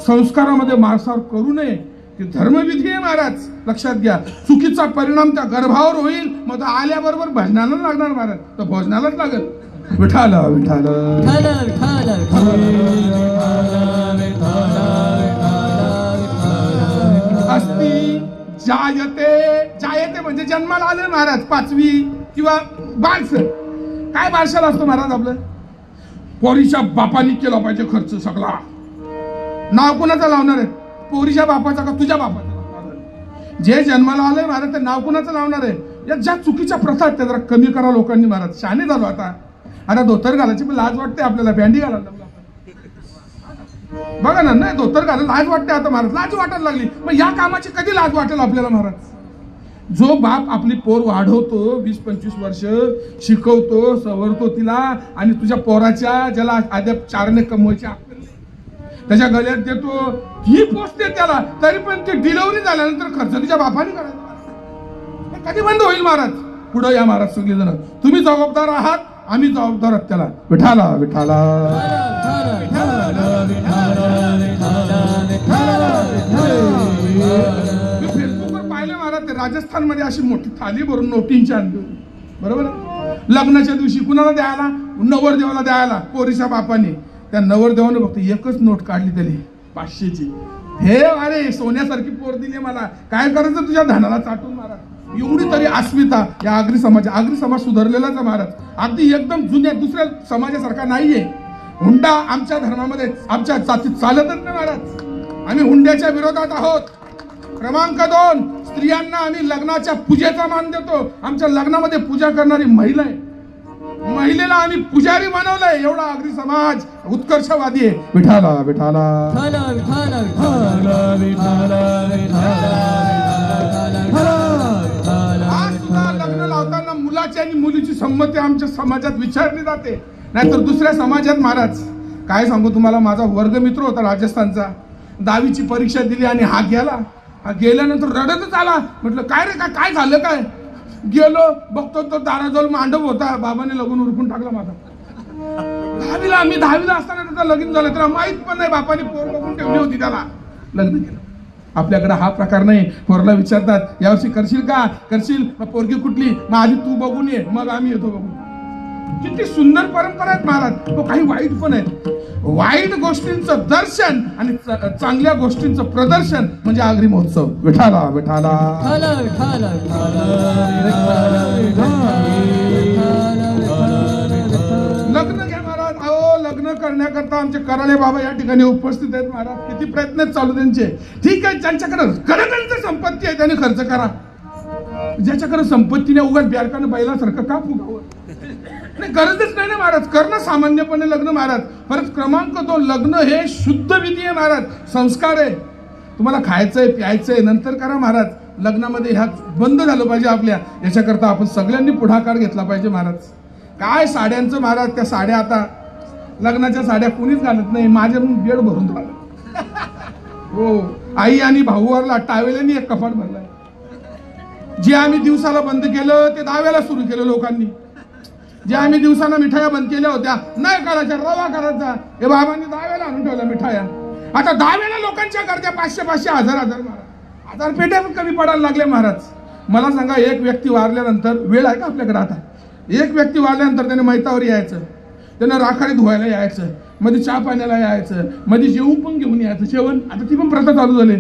[SPEAKER 3] संस्कारामध्ये मांसाहार करू नये, ती धर्मविधी आहे महाराज, लक्षात घ्या. चुकीचा परिणाम त्या गर्भावर होईल, मग तो आल्याबरोबर भजनाला लागणार महाराज, तर भोजनालाच लागल. विठाला विठाला अस्ति जायते म्हणजे जन्माला आले महाराज. 5वी किंवा बालस. काय बालशाला असतो महाराज आपलं, पोरीच्या बापानी केला पाहिजे खर्च सगळा. नाव कोणाचं लावणार आहे, पोरीच्या बापाचा का तुझ्या बापाचा? जे जन्माला आलंय महाराज ते नाव कोणाचं लावणार आहे? या ज्या चुकीच्या प्रथा आहेत त्या जरा कमी करा लोकांनी महाराज. शहाणे झालो आता. आता धोतर घालायची पण लाज वाटते आपल्याला, बँडी घालायला लागलो. बघा ना, नाही धोतर घालून लाज वाटते आता महाराज, लाज वाटायला लागली. मग या कामाची कधी लाज वाटेल आपल्याला महाराज? जो बाप आपली पोर वाढवतो 20-25 वर्ष, शिकवतो, सवरतो तिला, आणि तुझ्या पोराच्या ज्याला अद्याप 4 कमवायची अक्कल नाही, त्याच्या गळ्यात देतो, ही पोचते त्याला, तरी पण ती डिलिव्हरी झाल्यानंतर खर्च तिच्या बापाने करायचा. कधी बंद होईल महाराज? पुढे या महाराज सगळे जण, तुम्ही जबाबदार आहात, आम्ही जबाबदार आहात त्याला. विठाला विठाला फेसबुकवर पाहिले महाराज, ते राजस्थानमध्ये अशी मोठी थाली भरून नोटींची आणली होती, बरोबर आहे? लग्नाच्या दिवशी कुणाला द्यायला? नवरदेवाला द्यायला. पोरीच्या बापाने त्या नवरदेवाने फक्त एकच नोट काढली त्याने 500ची. हे अरे सोन्यासारखी पोर दिली मला, काय करायचं तुझ्या धनाला चाटून महाराज. एवढी तरी अस्मिता या आगरी समाज सुधारलेलाच आहे महाराज, अगदी एकदम जुन्या दुसऱ्या समाजासारखा नाहीये. हुंडा आमच्या धर्मामध्ये, आमच्या जातीत चालतच नाही महाराज. आम्ही हुंड्याच्या विरोधात आहोत. क्रमांक 2, स्त्रियांना आम्ही लग्नाच्या पूजेचा मान देतो. आमच्या लग्नामध्ये पूजा करणारी महिला आहे, महिलेला आम्ही पुजारी बनवलंय. एवढा आगरी समाज उत्कर्षवादी आहे. विठाला विठाला आज सुद्धा लग्न लावताना मुलाची आणि मुलीची संमती आमच्या समाजात विचारली जाते, नाहीतर दुसऱ्या समाजात महाराज काय सांगू तुम्हाला. माझा वर्गमित्र होता राजस्थानचा, 10वीची परीक्षा दिली आणि हा गेल्यानंतर रडतच आला. म्हटलं काय रे, काय झालं काय? गेलो बघतो तो दाराजवळ मांडव होता, बाबाने लगून उरकून टाकला माझा. 10वीला असताना त्याचं लगीन झालं, त्याला माहित पण नाही, बापाने पोर बघून ठेवली होती, त्याला लग्न केलं. आपल्याकडे हा प्रकार नाही. पोरला विचारतात यावर्षी करशील का? करशील? मग पोरगी कुठली? मग आधी तू बघून ये, मग आम्ही येतो बघून. किती सुंदर परंपरा आहेत महाराज. तो काही वाईट पण आहेत. वाईट गोष्टींचं दर्शन आणि चांगल्या गोष्टींचं प्रदर्शन म्हणजे आगरी महोत्सव. विठाला विठाला लग्न घ्या महाराज. अहो लग्न करण्याकरता आमचे कराळे बाबा या ठिकाणी उपस्थित आहेत महाराज. किती प्रयत्न चालू त्यांचे. ठीक आहे, ज्यांच्याकडे गणगणच संपत्ती आहे त्यांनी खर्च करा. ज्याच्याकडे संपत्ती नाही उगाच ब्यारकानं बैलासारखं का फुगावं? नाही, गरजच नाही ना महाराज. करणं सामान्यपणे लग्न महाराज. परत क्रमांक 2, लग्न हे शुद्ध विधी आहे महाराज, संस्कार आहे. तुम्हाला खायचंय प्यायचंय नंतर करा महाराज. लग्नामध्ये ह्या बंद झालं पाहिजे आपल्या. याच्याकरता आपण सगळ्यांनी पुढाकार घेतला पाहिजे महाराज. काय साड्यांचं महाराज, त्या साड्या आता लग्नाच्या साड्या कोणीच घालत नाही. माझ्या बेड भरून राहिलं. हो, आई आणि भाऊवरला टावेल्यानी एक कपाट भरलाय. जे आम्ही दिवसाला बंद केलं ते 10व्याला सुरू केलं लोकांनी. जे आम्ही दिवसाला मिठाया बंद केल्या होत्या, नाही करायच्या, रवा करायचा, हे बाबांनी 10व्याला आणून ठेवल्या मिठाया. आता 10व्याला लोकांच्या करत्या 500-500, 1000 पेट्या पण कमी पडायला लागले महाराज. मला सांगा, एक व्यक्ती वारल्यानंतर वेळ आहे का आपल्याकडे? आता एक व्यक्ती वारल्यानंतर त्याने मैतावर यायचं, त्यानं राखाडी धुवायला यायचं, मध्ये चहा पाण्याला यायचं, मध्ये जेवण पण घेऊन यायचं. जेवण आता ती पण प्रथा चालू झाली,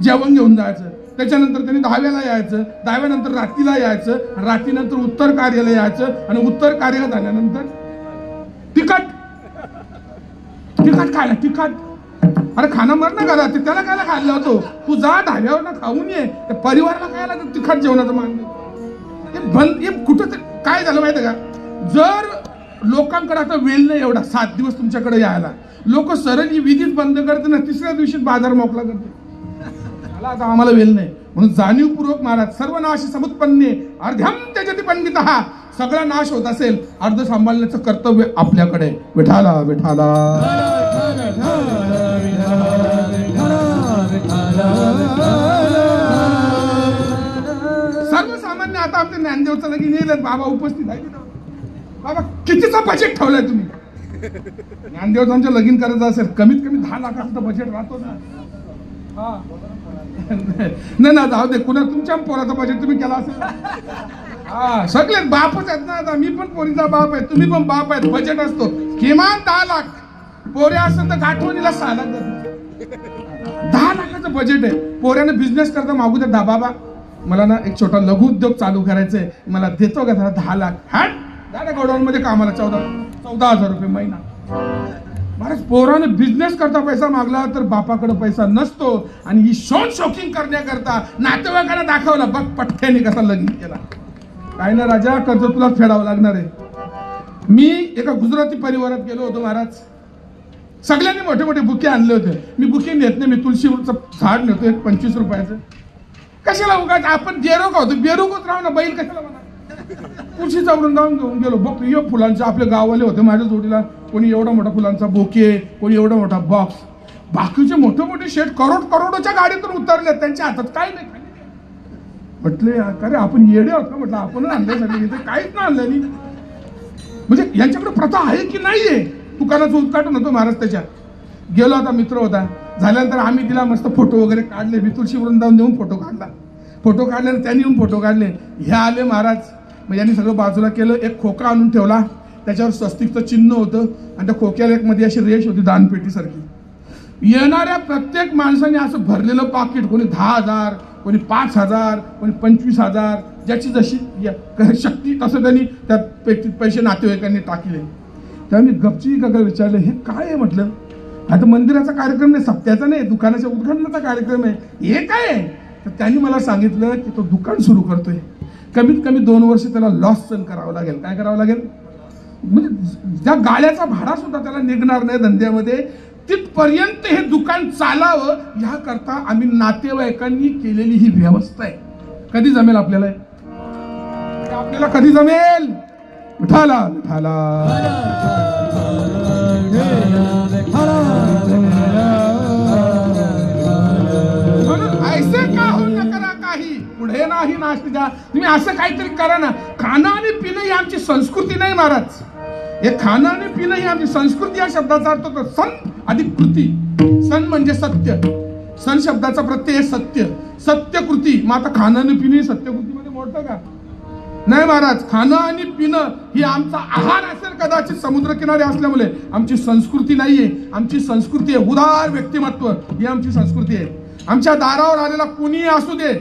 [SPEAKER 3] जेवण घेऊन जायचं. त्याच्यानंतर त्यांनी 10व्याला यायचं, 10व्यानंतर रात्रीला यायचं, रात्रीनंतर उत्तर कार्याला यायचं, आणि उत्तर कार्य झाल्यानंतर तिखट खायला. तिखट अरे खाणं मर ना करा, त्याला कायला खायला होतो? तू जा 10व्यावर खाऊन ये. त्या परिवाराला काय तिखट जेवणाचं मान बंद. कुठं काय झालं माहिती का? जर लोकांकडे आता वेळ नाही एवढा 7 दिवस तुमच्याकडे यायला, लोक सरळ ही विधीच बंद करते ना, 3ऱ्या दिवशी बाजार मोकळा करते. आता आम्हाला वेळ नाही म्हणून जाणीवपूर्वक महाराज, सर्वनाशी समुत्पन्ने अर्ध्यम त्यजति पंडितः, सगळा नाश होत असेल, अर्ध सांभाळण्याचं कर्तव्य आपल्याकडे. विठाला विठाला सर्वसामान्य. आता आमच्या ज्ञानदेवचं लगीन येईल, बाबा उपस्थित आहे. बाबा कितीचा बजेट ठेवलाय तुम्ही? ज्ञानदेवचं आमच्या लगीन करायचं असेल कमीत कमी 10 लाखाचं बजेट राहतो ना. हा नाही ना, जाऊ दे. कुणा तुमच्या पोराचं बजेट तुम्ही केला असेल? हा, सगळे बापच आहेत ना. आता मी पण पोरीचा बाप आहे, तुम्ही पण बाप आहेत. बजेट असतो किमान 10 लाख. पोरे असं तर गाठवणीला 6 लाख जातो. 10 लाखाचं बजेट आहे. पोऱ्याने बिझनेस करता मागू द्या, बाबा मला ना एक छोटा लघु उद्योग चालू करायचा आहे, मला देतो का? 10 लाख. हा, दादा गोडाऊन मध्ये कामाला 14,000 रुपये महिना. महाराज, पोराने बिझनेस करता पैसा मागला तर बापाकडे पैसा नसतो, आणि ही शोकिंग करण्याकरता नातेवाईकांना दाखवला, बघ पठ्ठ्याने कसा लगीन केला. काय ना राजा, कर्ज तुलाच फेडावं लागणार आहे. मी एका गुजराती परिवारात गेलो होतो महाराज. सगळ्यांनी मोठे मोठे बुके आणले होते. मी बुके नेत नाही, मी तुळशीचं झाड नेतो एक 25 रुपयाचं. कशाला उगाच आपण बेरोग होतो, बेरोगच राहू ना, बैल कशाला म्हणा. तुळशीचा वृंदावन घेऊन गेलो, बघ हे फुलांचे आपले गाववाले होते माझ्या जोडीला, कोणी एवढा मोठा फुलांचा बोके, कोणी एवढा मोठा बॉक्स. बाकीचे मोठे मोठे शेठ करोडोच्या गाडीतून उतरले, त्यांच्या हातात काय नाही. म्हटले अरे आपण येडे आहोत का, म्हटलं आपण आणल्यासाठी इथे काहीच नाही आणलं. म्हणजे यांच्याकडे प्रथा आहे की नाहीये. दुकानाचं उद्घाटन होतं महाराज, त्याच्यात गेलो. आता मित्र होता, झाल्यानंतर आम्ही तिला मस्त फोटो वगैरे काढले, मी तुळशी वृंदावन देऊन फोटो काढला. फोटो काढल्यानंतर त्यांनी येऊन फोटो काढले. हे आले महाराज, मग यांनी सगळं बाजूला केलं. एक खोका आणून ठेवला, त्याच्यावर स्वस्तिकचं चिन्ह होतं आणि त्या खोक्याला एक मध्ये अशी रेष होती दानपेटीसारखी. येणाऱ्या प्रत्येक माणसाने असं भरलेलं पाकिट, कोणी 10,000, कोणी 5,000, कोणी 25,000, ज्याची जशी शक्ती तसं त्यांनी त्या पेटीत पैसे नातेवाईकांनी टाकले. तेव्हा मी गपची का विचारलं, हे काय आहे म्हटलं. आता मंदिराचा कार्यक्रम नाही, सप्त्याचा नाही, दुकानाच्या उद्घाटनाचा कार्यक्रम आहे, हे काय आहे. तर त्यांनी मला सांगितलं की तो दुकान सुरू करतोय, कमीत कमी 2 वर्ष त्याला लॉस सहन करावं लागेल. काय करावं लागेल म्हणजे ज्या गाड्याचा भाडा सुद्धा त्याला निघणार नाही धंद्यामध्ये, तिथपर्यंत हे दुकान चालावं ह्याकरता आम्ही नातेवाईकांनी केलेली ही व्यवस्था आहे. कधी जमेल आपल्याला, आपल्याला कधी जमेल. विठाला विठाला म्हणून ऐसे का हो न करा काही, पुढे नाही नाश्ता द्या. तुम्ही असं काहीतरी करा ना. खाणं आणि पिणं ही आमची संस्कृती नाही महाराज. हे खाणं आणि पिणं ही आमची संस्कृती या शब्दाचा अर्थ होतो सन अधिक कृती. सन म्हणजे सत्य, सन शब्दाचा प्रत्यय सत्य, सत्यकृती. मग आता खाणं आणि पिणं ही सत्यकृतीमध्ये मोडतं का? नाही महाराज. खाणं आणि पिणं ही आमचा आहार असेल कदाचित समुद्रकिनारी असल्यामुळे, आमची संस्कृती नाहीये. आमची संस्कृती आहे उदार व्यक्तिमत्व, ही आमची संस्कृती आहे. आमच्या दारावर आलेला कुणीही असू दे,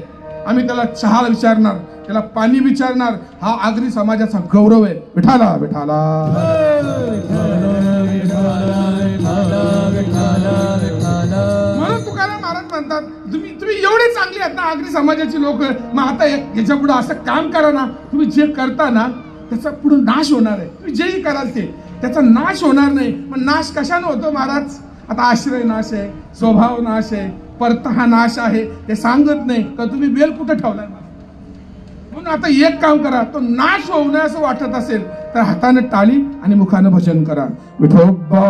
[SPEAKER 3] आम्ही त्याला चहा विचारणार, त्याला पाणी विचारणार. हा आगरी समाजाचा गौरव आहे. विठाला विठाला म्हणून तुकाराम महाराज म्हणतात, तुम्ही एवढे चांगले आहेत ना आगरी समाजाची लोक, मग आता याच्या पुढे असं काम करा ना, तुम्ही जे करता ना त्याचा पुढे नाश होणार आहे. तुम्ही जेही कराल ते त्याचा नाश होणार नाही. पण नाश कशाने होतो महाराज? आता आश्रय नाश आहे, स्वभाव नाश आहे, परत हा नाश आहे, ते सांगत नाही का तुम्ही बेल कुठं ठेवलाय. म्हणून आता एक काम करा, तो नाश होऊ नये असं वाटत असेल तर हाताने टाळी आणि मुखानं भजन करा. विठोबा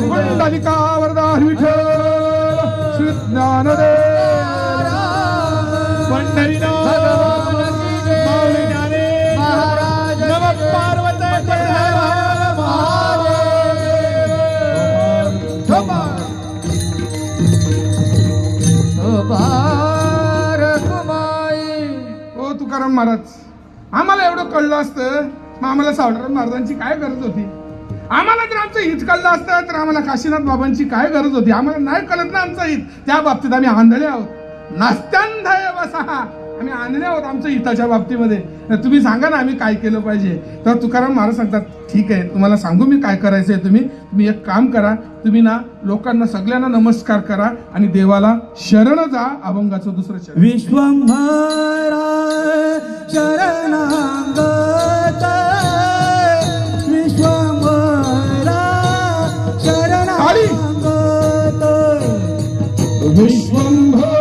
[SPEAKER 3] मंडलिका वरदान विठ्ठल श्री ज्ञानदेव पंढरीनाथ माऊली ज्ञानेश्वर महाराज नमः पार्वती हो तुकाराम महाराज, आम्हाला एवढं कळलं असतं मग आम्हाला सावळराम महाराजांची काय गरज होती? आम्हाला जर आमचं हित कळलं असतं तर आम्हाला काशीनाथ बाबांची काय गरज होती? आम्हाला नाही कळत ना आमचं हित, त्या बाबतीत आम्ही आंधळे आहोत. नास्त्यांधय वसहा आम्ही आणले आहोत आमच्या हिताच्या बाबतीमध्ये, तुम्ही सांगा ना आम्ही काय केलं पाहिजे. तर तुकाराम महाराज सांगतात ठीक आहे, तुम्हाला सांगू मी काय करायचंय. तुम्ही एक काम करा, तुम्ही ना लोकांना सगळ्यांना नमस्कार करा आणि देवाला शरण जा. अभंगाचं दुसरं शरण.
[SPEAKER 2] विश्वंभरा शरणागत विश्वंभरा शरणागत
[SPEAKER 3] विश्वंभरा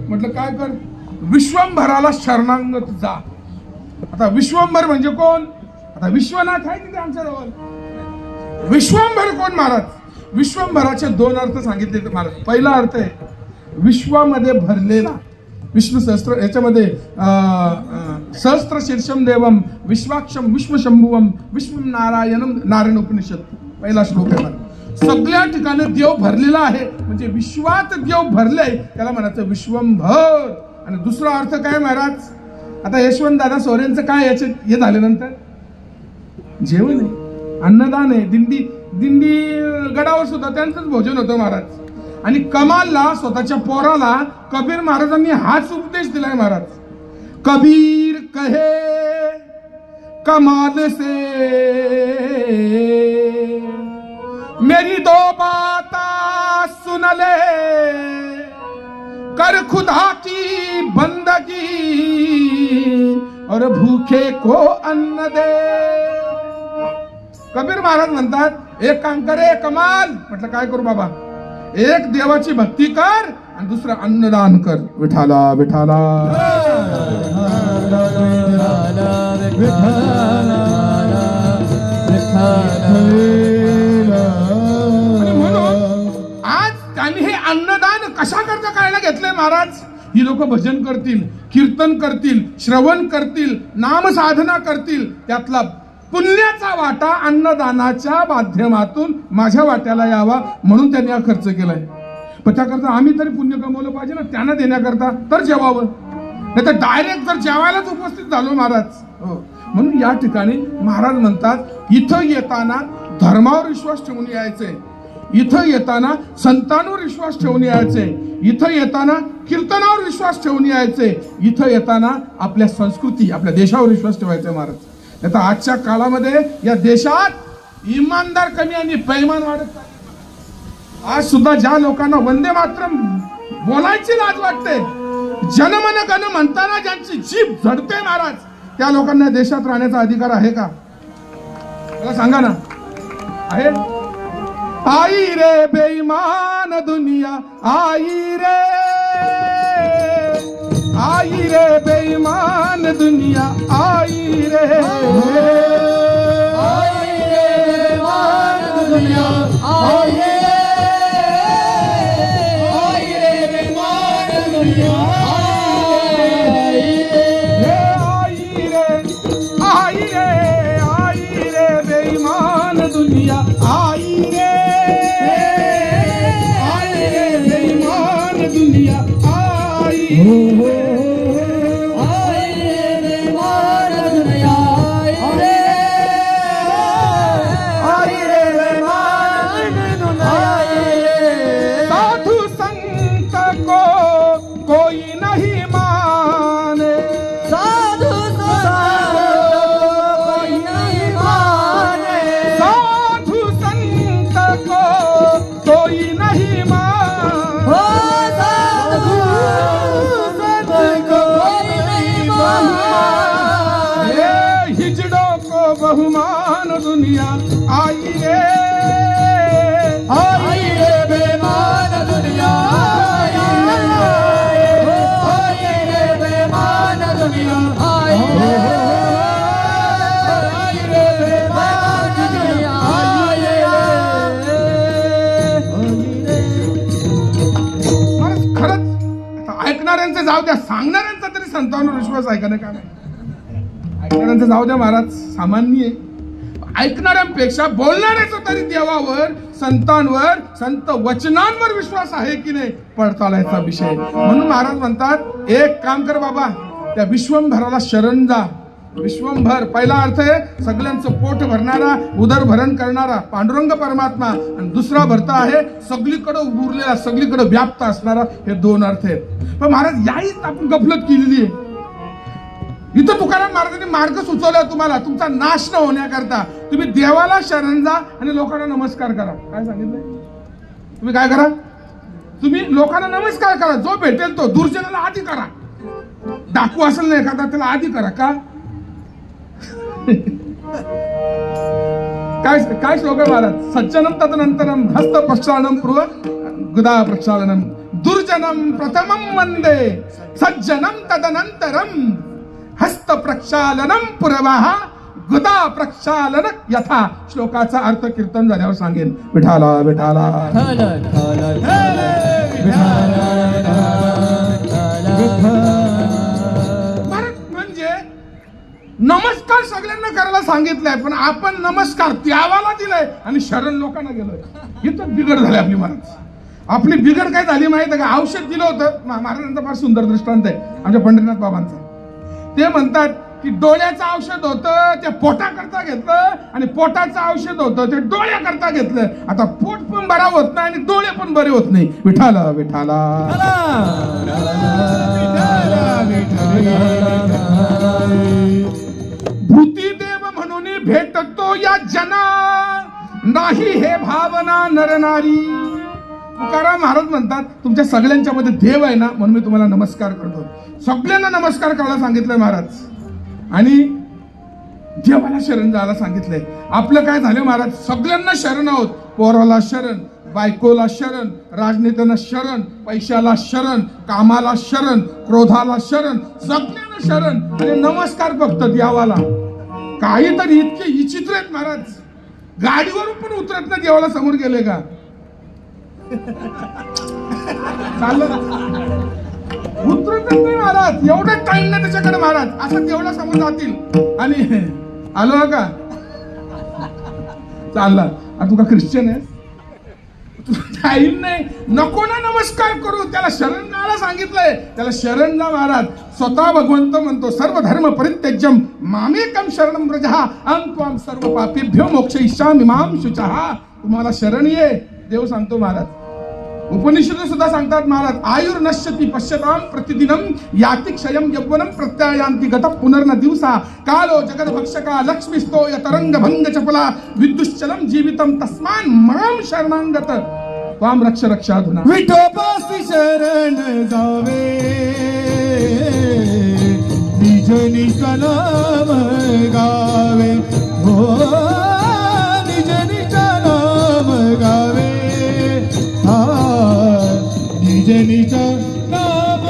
[SPEAKER 3] म्हटलं काय कर, विश्वंभराला शरणागत जा. आता विश्वंभर म्हणजे कोण? आता विश्वनाथ आहे तिथे आमच्या जवळ. विश्वंभर कोण महाराज? विश्वंभराचे दोन अर्थ सांगितले महाराज. पहिला अर्थ आहे विश्वामध्ये भरलेला. विष्णू सहस्त्र याच्यामध्ये सहस्त्र शीर्षम देवम विश्वाक्षम विश्वशंभुवम विश्वम नारायणम नारायण उपनिषद पहिला श्लोक आहे. सगळ्या ठिकाणी देव भरलेला आहे म्हणजे विश्वात देव भरले त्याला म्हणायचं विश्वंभर. आणि दुसरा अर्थ काय महाराज? आता यशवंत दादा सोरेंचं काय याचे हे झाल्यानंतर जेवण आहे, अन्नदान आहे. दिंडी गडावर सुद्धा त्यांचंच भोजन होतं महाराज. आणि कमालला स्वतःच्या पोराला कबीर महाराजांनी हाच उपदेश दिलाय महाराज. कबीर कहे कमाल से मेरी दो बातें सुन ले, कर खुदा की बंदगी और भूखे को अन्न दे. कबीर महाराज म्हणतात एक काम करे कमाल. म्हटलं काय करू बाबा? एक देवाची भक्ती कर आणि दुसरं अन्नदान कर. विठाला विठाला त्यांनी हे अन्नदान कशा करता करायला घेतलंय महाराज? ही लोक भजन करतील, कीर्तन करतील, श्रवण करतील, नाम साधना करतील, त्यातला पुण्याचा वाटा अन्नदानाच्या माध्यमातून माझ्या वाट्याला यावा म्हणून त्यांनी हा खर्च केलाय. पण त्याकरता आम्ही तरी पुण्य कमवलं पाहिजे ना त्यांना देण्याकरता, तर जेवावं. नाही तर डायरेक्ट जर जेवायलाच उपस्थित झालो महाराज. म्हणून या ठिकाणी महाराज म्हणतात इथं येताना धर्मावर विश्वास ठेवून यायचंय, इथं येताना संतांवर विश्वास ठेवून यायचे, इथं येताना कीर्तनावर विश्वास ठेवून यायचे, इथं येताना आपल्या संस्कृती आपल्या देशावर विश्वास ठेवायचा महाराज. आता आजच्या काळामध्ये या देशात इमानदार कमी आणि पैमान वाढत. आज सुद्धा ज्या लोकांना वंदे मातरम बोलायची लाज वाटते, जनमन गण म्हणताना ज्यांची जीभ झडते महाराज, त्या लोकांना देशात राहण्याचा अधिकार आहे का? मला सांगा ना. आहे? आई रे बेईमान दुनिया आई रे बेईमान आई रे
[SPEAKER 2] बेईमान दुनिया आई रे बेईमान दुनिया
[SPEAKER 3] बेईमान दुनिया आई रे बेईमान दुनिया आई
[SPEAKER 2] बेईमान दुनिया आई रे बेईमान दुनिया
[SPEAKER 3] साधु संत को कोई नहीं माने
[SPEAKER 2] साधु कोई नहीं माने
[SPEAKER 3] साधु संत को कोई नहीं माने
[SPEAKER 2] साधु संत को कोई नहीं माने
[SPEAKER 3] हिजड़ों को बहुमान दुनिया आई रे
[SPEAKER 2] बेईमान दुनिया बेईमान दुनिया
[SPEAKER 3] खरंच ऐकणाऱ्यांचं जाऊ द्या, सांगणाऱ्यांचा तरी संतांवर विश्वास आहे का नाही? का नाही ऐकणाऱ्यांचं जाऊ द्या महाराज, सामान्य आहे. ऐकणाऱ्यांपेक्षा बोलणाऱ्याचा तरी देवावर, संतांवर, संत वचनांवर विश्वास आहे की नाही पडताळायचा विषय. म्हणून महाराज म्हणतात एक काम कर बाबा, त्या विश्वंभराला शरण जा. विश्वंभर पहिला अर्थ आहे सगळ्यांचं पोट भरणारा, उदरभरण करणारा पांडुरंग परमात्मा, आणि दुसरा अर्थ आहे सगळीकडे उरलेला, सगळीकडे व्याप्त असणारा. हे दोन अर्थ आहेत. पण महाराज याहीच आपण गफलत केलेली आहे. इथं तुकाराम महाराजांनी मार्ग सुचवला तुम्हाला तुमचा नाश न होण्याकरता. तुम्ही देवाला शरण जा आणि लोकांना नमस्कार करा. काय सांगितलंय? तुम्ही काय करा? तुम्ही लोकांना नमस्कार करा. जो भेटेल तो दुर्जनाला आधी करा. डाकू असेल ना एखादा त्याला आधी करा. का काय काय श्लोक आहे महाराज? सज्जनम तदनंतरम हस्त प्रक्षालनम पूर्व गुदा प्रक्षालनम दुर्जनम प्रथमम वंदे सज्जनम तदनंतरम हस्त प्रक्षालनम पूर्वः गुदा प्रक्षालन यथा. श्लोकाचा अर्थ कीर्तन झाल्यावर सांगेन. विठाला विठाला म्हणजे नमस्कार सगळ्यांना करायला सांगितलंय, पण आपण नमस्कार त्यावाला दिलाय आणि शरण लोकांना गेलोय. इथं बिघड झाली आपली महाराज. आपली बिघड काय झाली माहिती आहे का? औषध दिलं होतं. महाराजांचा फार सुंदर दृष्टांत आहे आमच्या पंढरीनाथ बाबांचा. ते म्हणतात की डोळ्याचं औषध होतं ते पोटाकरता घेतलं आणि पोटाचं औषध होतं ते डोळ्याकरता घेतलं. आता पोट पण बरा होत नाही आणि डोळे पण बरे होत नाही. विठाला विठाला भूतीदेव म्हणून भेटतो या जना, नाही हे भावना नर नारी. तुकाराम महाराज म्हणतात तुमच्या सगळ्यांच्या मध्ये देव आहे ना, म्हणून मी तुम्हाला नमस्कार करतो. सगळ्यांना नमस्कार करायला सांगितलंय महाराज आणि देवाला शरण जायला सांगितलंय. आपलं काय झालं महाराज? सगळ्यांना शरण आहोत. पोराला शरण, बायकोला शरण, राजनेत्यांना शरण, पैशाला शरण, कामाला शरण, क्रोधाला शरण, सगळ्यांना शरण आणि नमस्कार फक्त देवाला. काहीतरी इतके विचित्र आहेत महाराज. गाडीवरून पण उतरत नाही देवाला समोर गेले का? चाललं उतरतच नाही महाराज. एवढं टाइम नाही त्याच्याकडे महाराज. असं तेवढा समोर जातील आणि आलो का चालला. तू का ख्रिश्चन आहे? टाइम नाही. नको ना नमस्कार करू. त्याला शरण जायला सांगितलंय. त्याला शरण जा महाराज. स्वतः भगवंत म्हणतो सर्व धर्म परित्यज्यम मामेकम शरणम व्रजः अहं त्वां सर्व पापेभ्यो मोक्षयिष्यामि मां शुचः. तुम्हाला शरण ये देव सांगतो महाराज. उपनिषद सुद्धा सांगतात महाराज आयुर्नश्यति पश्यताम प्रतिदिनम याति क्षयम यौवनम प्रत्यायांति गत पुनर्न दिवसा कालो जगद्भक्षका लक्ष्मीस्तो यतरंग भंग चपला विद्युश्चलम जीवितम तस्मान माम शरणांगत त्वाम रक्ष रक्षाधुना.
[SPEAKER 2] विठोबासी शरण जावे निज निज नाम गावे हो निज निज नाम गावे निज निज नाम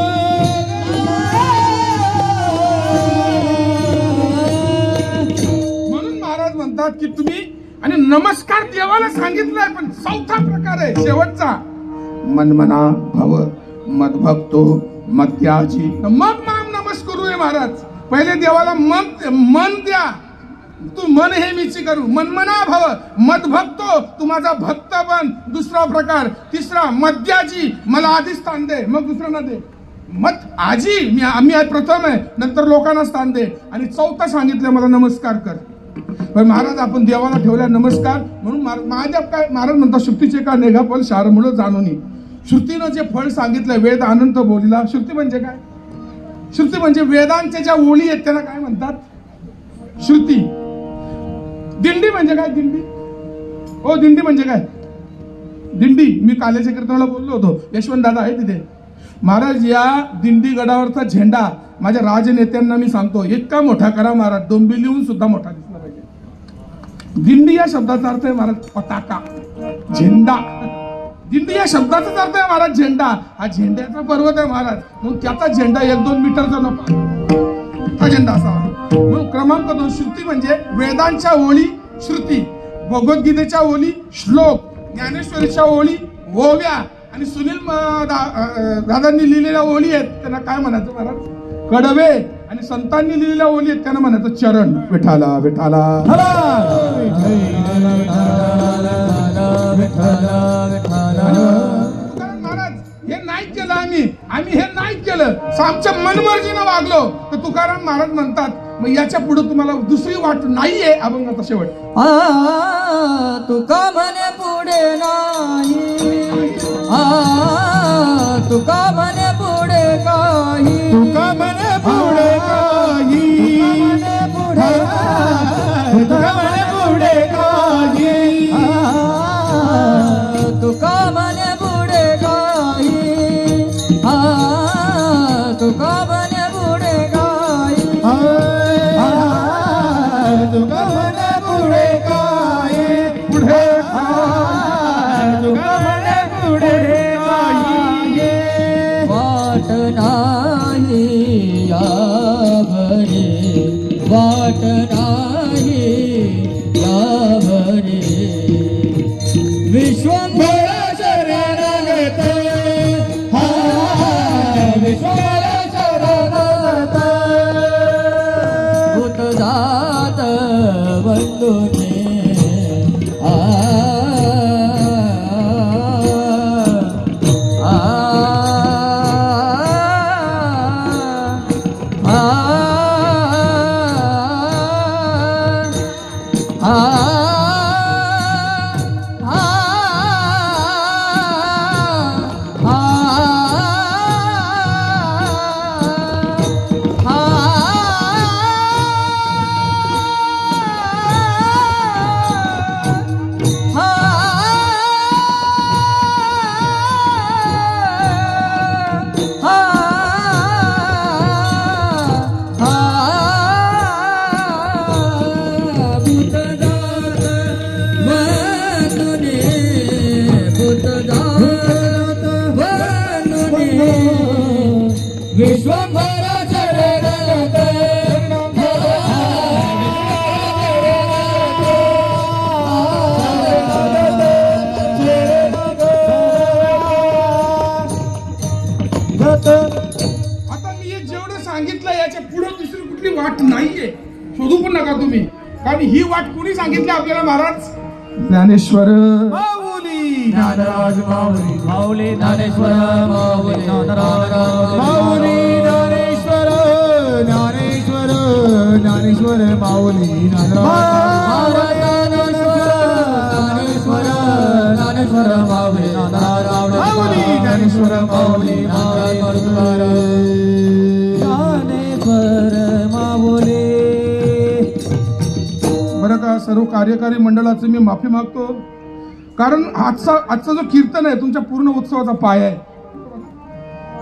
[SPEAKER 3] म्हणतात की तुम्ही आणि नमस्कार देवाला सांगितलाय, पण चौथा प्रकार आहे शेवटचा, मनमना भव मदभक्तो मत्याजी. मग माम नमस्कारू आहे महाराज. पहिले देवाला मन द्या, तू मन हे मीची करू. मनमना भव मदभक्तो, तू माझा भक्त बन. दुसरा प्रकार. तिसरा मद्याजी, मला आधी स्थान दे, मग दुसऱ्यांना दे. मत आजी आम्ही प्रथम आहे, नंतर लोकांना स्थान दे. आणि चौथा सांगितलं मला नमस्कार कर. पण महाराज आपण देवाला ठेवला नमस्कार म्हणून महादेव काय महाराज म्हणतात, श्रुतीचे का नेघापल शार मुळे जाणूनी. श्रुतीनं जे फळ सांगितलं, वेद अनंत बोलिला. श्रुती म्हणजे काय? श्रुती म्हणजे वेदांच्या ज्या ओळी आहेत त्यांना काय म्हणतात? श्रुती. दिंडी म्हणजे काय? दिंडी. हो, दिंडी म्हणजे काय? दिंडी. मी काल्याच्या कीर्तनाला बोललो होतो, यशवंत दादा आहे तिथे. महाराज या दिंडी गडावरचा झेंडा माझ्या राजनेत्यांना मी सांगतो, इतका मोठा करा महाराज, डोंबिवलीहून सुद्धा मोठा दिसला पाहिजे. दिंडी या शब्दाचा अर्थ आहे महाराज पताका, झेंडा. दिंडी या शब्दाचा अर्थ आहे महाराज झेंडा. हा झेंड्याचा पर्वत आहे महाराज, म्हणून त्याचा झेंडा 1-2 मीटरचा नको, झेंडा असावा. म्हणून क्रमांक 2 श्रुती म्हणजे वेदांच्या ओळी श्रुती, भगवद्गीतेच्या ओळी श्लोक, ज्ञानेश्वरीच्या ओळी ओव्या, आणि सुनील दादांनी लिहिलेल्या ओळी आहेत त्यांना काय म्हणायचं महाराज? कडवे. आणि संतांनी लिहिलेल्या ओळी आहेत त्यांना म्हणायचं चरण. विठाला विठाला महाराज हे नाही केलं, आम्ही हे नाही केलं, आमच्या मनमर्जीनं वागलो तर तुकाराम महाराज म्हणतात मग याच्या पुढे तुम्हाला दुसरी वाट नाहीये. अभंगाचा शेवट.
[SPEAKER 2] तुका म्हणे पुढे नाही, तुका म्हणे पुढे काही, तुका म्हणे पुढे काही, तुका म्हणे पुढे काही, तुका म्हणे पुढे काही, तुका म्हणे पुढे काही, तुका म्हणे पुढे काही, पुढे तुका म्हणे पुढे काही, वाट नाही यावरे, वाट नाही यावरे, विश्वंभर शरण घेते, विश्वंभर शरण घेते, भूत जात बंधुने विश्वंभर शरण घेते,
[SPEAKER 3] आता मी जेवढं सांगितलं याच्या पुढे दुसरी कुठली वाट नाहीये, शोधू पण नका तुम्ही. कारण ही वाट कुणी सांगितली आपल्याला महाराज? ज्ञानेश्वर
[SPEAKER 2] माऊली ज्ञानराज माऊली, माऊली ज्ञानेश्वर माऊली ज्ञानराज माऊली, ज्ञानेश्वर ज्ञानेश्वर ज्ञानेश्वर माऊली ज्ञानराज, ज्ञानेश्वर ज्ञानेश्वर माऊली ज्ञानराज, माऊली ज्ञानेश्वर माऊली ज्ञानेश्वर माऊली.
[SPEAKER 3] बरं का, सर्व कार्यकारी मंडळाचं मी माफी मागतो, कारण आजचा जो कीर्तन आहे तुमच्या पूर्ण उत्सवाचा पाय आहे.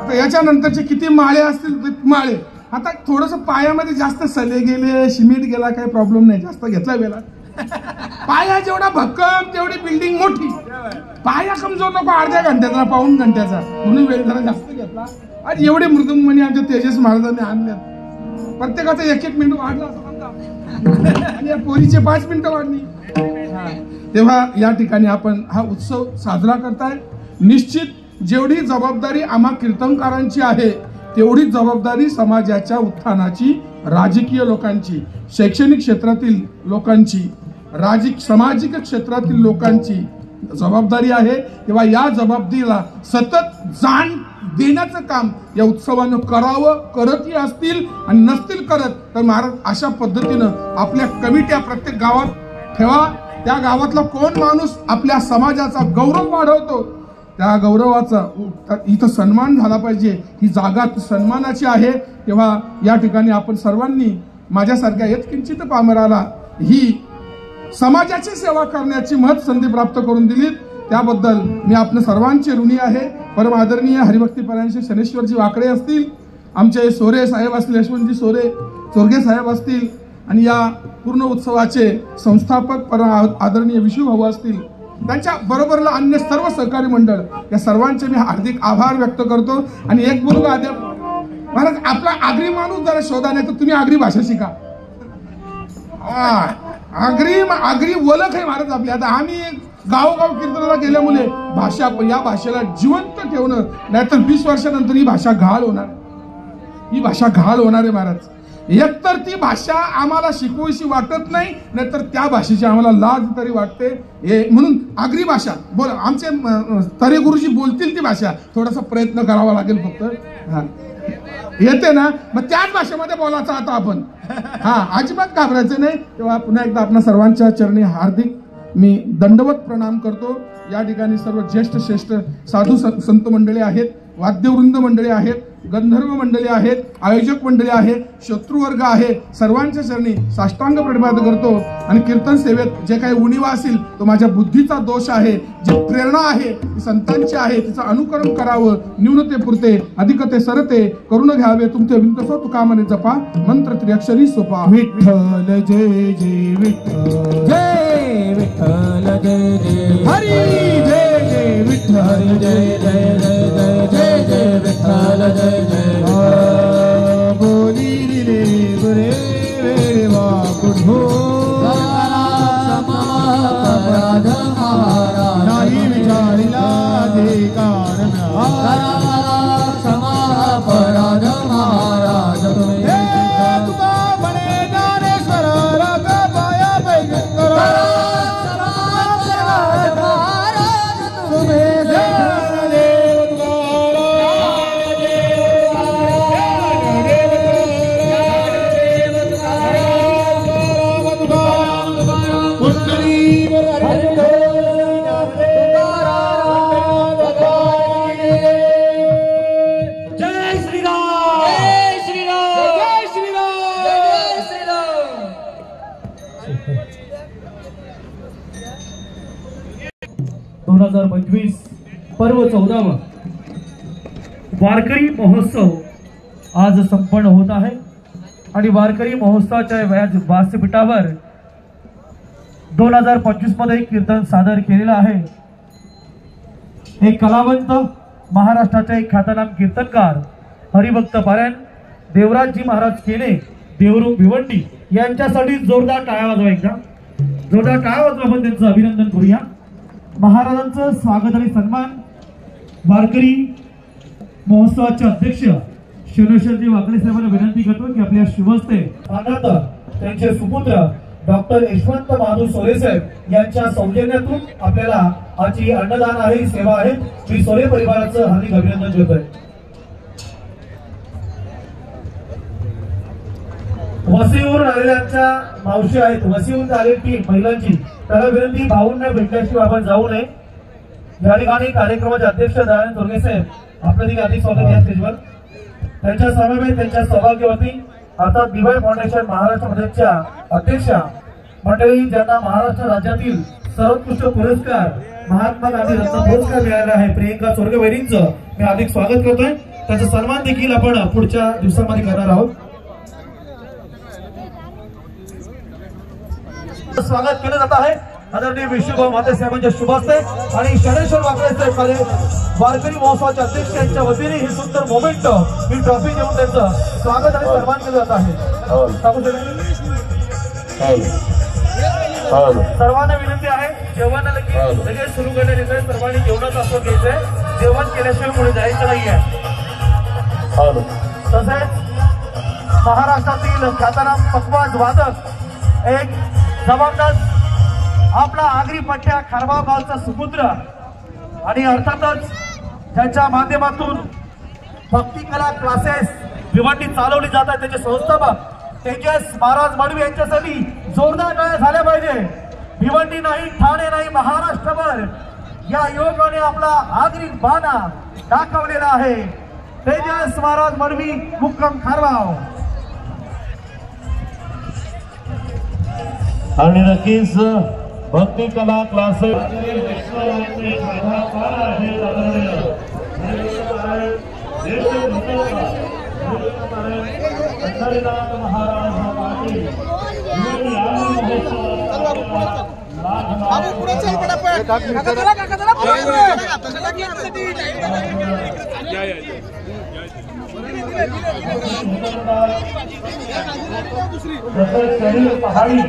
[SPEAKER 3] आता याच्यानंतरचे किती माळे असतील ते माळे. आता थोडस पायामध्ये जास्त सले गेले, सिमेंट गेला, काही प्रॉब्लेम नाही, जास्त घेतला वेळा. पाया जेवढा भक्कम तेवढी बिल्डिंग मोठी. पाया कमजोर नको अर्ध्या घंट्याचा, पाऊण घंट्याचा, म्हणून वेळ जरा जास्त घेतला. आज एवढे मृदुंगमणी आमच्या तेजस महाराजांनी आणल्यात, प्रत्येकाचा 1-1 मिनिट वाढला असं म्हणता. आणि या पोरीचे 5 मिनिटं वाढली. तेव्हा या ठिकाणी आपण हा उत्सव साजरा करताय. निश्चित जेवढी जबाबदारी आम्हा कीर्तनकारांची आहे तेवढीच जबाबदारी समाजाच्या उत्थानाची, राजकीय लोकांची, शैक्षणिक क्षेत्रातील लोकांची, सामाजिक क्षेत्रातील लोकांची जबाबदारी आहे. तेव्हा या जबाबदारीला सतत जाण देण्याचं काम या उत्सवानं करावं. करतही असतील आणि नसतील करत तर महाराज अशा पद्धतीनं आपल्या कमिट्या प्रत्येक गावात ठेवा. त्या गावातला कोण माणूस आपल्या समाजाचा गौरव वाढवतो त्या गौरवाचा इथं सन्मान झाला पाहिजे. ही जागा सन्मानाची आहे. तेव्हा या ठिकाणी आपण सर्वांनी माझ्यासारख्या यत्किंचित पामराला ही समाजाची सेवा करण्याची महत् संधी प्राप्त करून दिली. त्याबद्दल मी आपल्या सर्वांचे ऋणी आहे. परम आदरणीय हरिभक्तीपरायण शनेश्वरजी वाकडे असतील, आमचे सोरे साहेब असतील, यशवंतजी सोरे चोरगे साहेब असतील आणि या पूर्ण उत्सवाचे संस्थापक परम आदरणीय विशुभाऊ असतील, त्यांच्या बरोबरला अन्य सर्व सहकारी मंडळ, या सर्वांचे मी हार्दिक आभार व्यक्त करतो. आणि एक मुलगा आद्या महाराज आपला आगरी माणूस जरा शोधा, नाही तर तुम्ही आगरी भाषा शिका. आगरी ओळख आहे महाराज आपली. आता आम्ही गावोगाव कीर्तनाला गेल्यामुळे भाषा, या भाषेला जिवंत ठेवणं, नाहीतर 20 वर्षानंतर ही भाषा घाल होणार. ही भाषा घाल होणार आहे महाराज. एकतर ती भाषा आम्हाला शिकवायची वाटत नाही, नाहीतर त्या भाषेची आम्हाला लाज तरी वाटते. म्हणून आगरी भाषा बोला. आमचे तरे गुरुजी बोलतील ती भाषा, थोडासा प्रयत्न करावा लागेल फक्त. हा येते ना, मग त्याच भाषेमध्ये बोलायचं आता आपण. अजिबात घाबरायचं नाही. तेव्हा पुन्हा एकदा आपल्या सर्वांच्या चरणी हार्दिक मी दंडवत प्रणाम करतो. या ठिकाणी सर्व ज्येष्ठ श्रेष्ठ साधू संत मंडळी आहेत, वाद्यवृंद मंडळी आहेत, गंधर्व मंडळी आहेत, आयोजक मंडळी आहेत, शत्रुवर्ग आहे, सर्वांच्या चरणी साष्टांग प्रणिपात करतो. आणि कीर्तन सेवेत जे काही उणीवा असेल तो माझ्या बुद्धीचा दोष आहे. जी प्रेरणा आहे ती संतांची आहे, तिचं अनुकरण करावं. न्यूनते पुरते अधिकते सरते करून घ्यावे तुमचे विंतसो तुका म्हणे जपा मंत्र त्रिअक्षरी सोपा.
[SPEAKER 1] विठ्ठल जय जय विठ्ठल,
[SPEAKER 2] जय विठ्ठल जय जय
[SPEAKER 1] हरी जय जय विठ्ठल,
[SPEAKER 2] जय जय जय जय जय विठ्ठल जय जय.
[SPEAKER 1] बोली रे बरे वेळे वाकुढो
[SPEAKER 2] अपराध महाराज
[SPEAKER 1] नाही विचारिला अधिकार
[SPEAKER 2] क्षमा अपराध महाराज तुम्ही.
[SPEAKER 1] तुका म्हणे ज्ञानेश्वर राग पाया पैगंबर
[SPEAKER 4] पर्व 14वा वारकरी महोत्सव आज संपन्न होत आहे. आणि वारकरी महोत्सवाच्या व्यासपीठावर 2025 मध्ये कीर्तन सादर केलेलं आहे. एक कलावंत, महाराष्ट्राचे एक ख्यातनाम कीर्तनकार हरिभक्त पारायण देवराजजी महाराज केले देवरू भिवंडी यांच्यासाठी जोरदार टाळ्या वाजवा. एकदा जोरदार टाळ्या वाजवा, आपण त्यांचं अभिनंदन करूया. महाराजांचं स्वागत आणि सन्मान वारकरी महोत्सवाचे अध्यक्ष शनेश्वरजी वाकडे साहेबांना विनंती करतो की आपल्या शुभहस्ते त्यांचे सुपुत्र डॉक्टर यशवंत महादू सोरे साहेब यांच्या सौजन्यातून आपल्याला आजची अन्नदान आहे, ही सेवा आहे. मी सोरे परिवाराचं हार्दिक अभिनंदन करतोय. वसईवरून आलेल्यांच्या मावशी आहेत, वसईवरून आलेली टीम महिलांची, त्याला विनंती भाऊंना भेटल्याशिवाय आपण जाऊ नये. या ठिकाणी कार्यक्रमाचे अध्यक्ष दयानंद चोरगे साहेब आपल्या ठिकाणी अधिक स्वागत या स्टेजवर. त्यांच्या समवेत त्यांच्या सौभाग्यवती अर्थात दिवाळी फाउंडेशन महाराष्ट्र प्रदेशच्या अध्यक्षा मंडळी, ज्यांना महाराष्ट्र राज्यातील सर्वोत्कृष्ट पुरस्कार महात्मा गांधी रत्न पुरस्कार मिळाला आहे, प्रियंका चोरगे वहिनींचं मी अधिक स्वागत करतोय. त्याचा सन्मान देखील आपण पुढच्या दिवसांमध्ये करणार आहोत. स्वागत केलं जात आहे आदरणीय विष्णुभाऊ माते साहेबांच्या शुभ हस्ते आणि शनेश्वर वाकडे साहेब वारकरी महोत्सवाचे अध्यक्ष यांच्या वतीने ही सुंदर मोमेंट, ही ट्रॉफी देऊन त्यांचं स्वागत आणि सन्मान केलं जात आहे. सर्वांना विनंती आहे जेवण लगेच सुरू करण्यात येत आहे. सर्वांनी जेवणाचा आस्वाद घ्यायचंय. जेवण केल्याशिवाय पुढे जायचं नाहीये. तसेच महाराष्ट्रातील ख्यातनाम पखवाज वादक एक जबरदस्त आपला आगरी पट्ट्या खारबाव गावचा सुपुत्र आणि अर्थातच त्यांच्या माध्यमातून भक्ती कला क्लासेस भिवंडी चालवली जात आहे त्याचे संस्थापक तेजस महाराज मडवी यांच्यासाठी जोरदार टाळ्या झाल्या पाहिजे. भिवंडी नाही, ठाणे नाही, महाराष्ट्रभर या युवकाने आपला आगरी बाणा दाखवलेला आहे. तेजस महाराज मडवी मुक्काम खारबाव.
[SPEAKER 5] आणि नक्कीच भक्ती कला क्लासेस पहाडी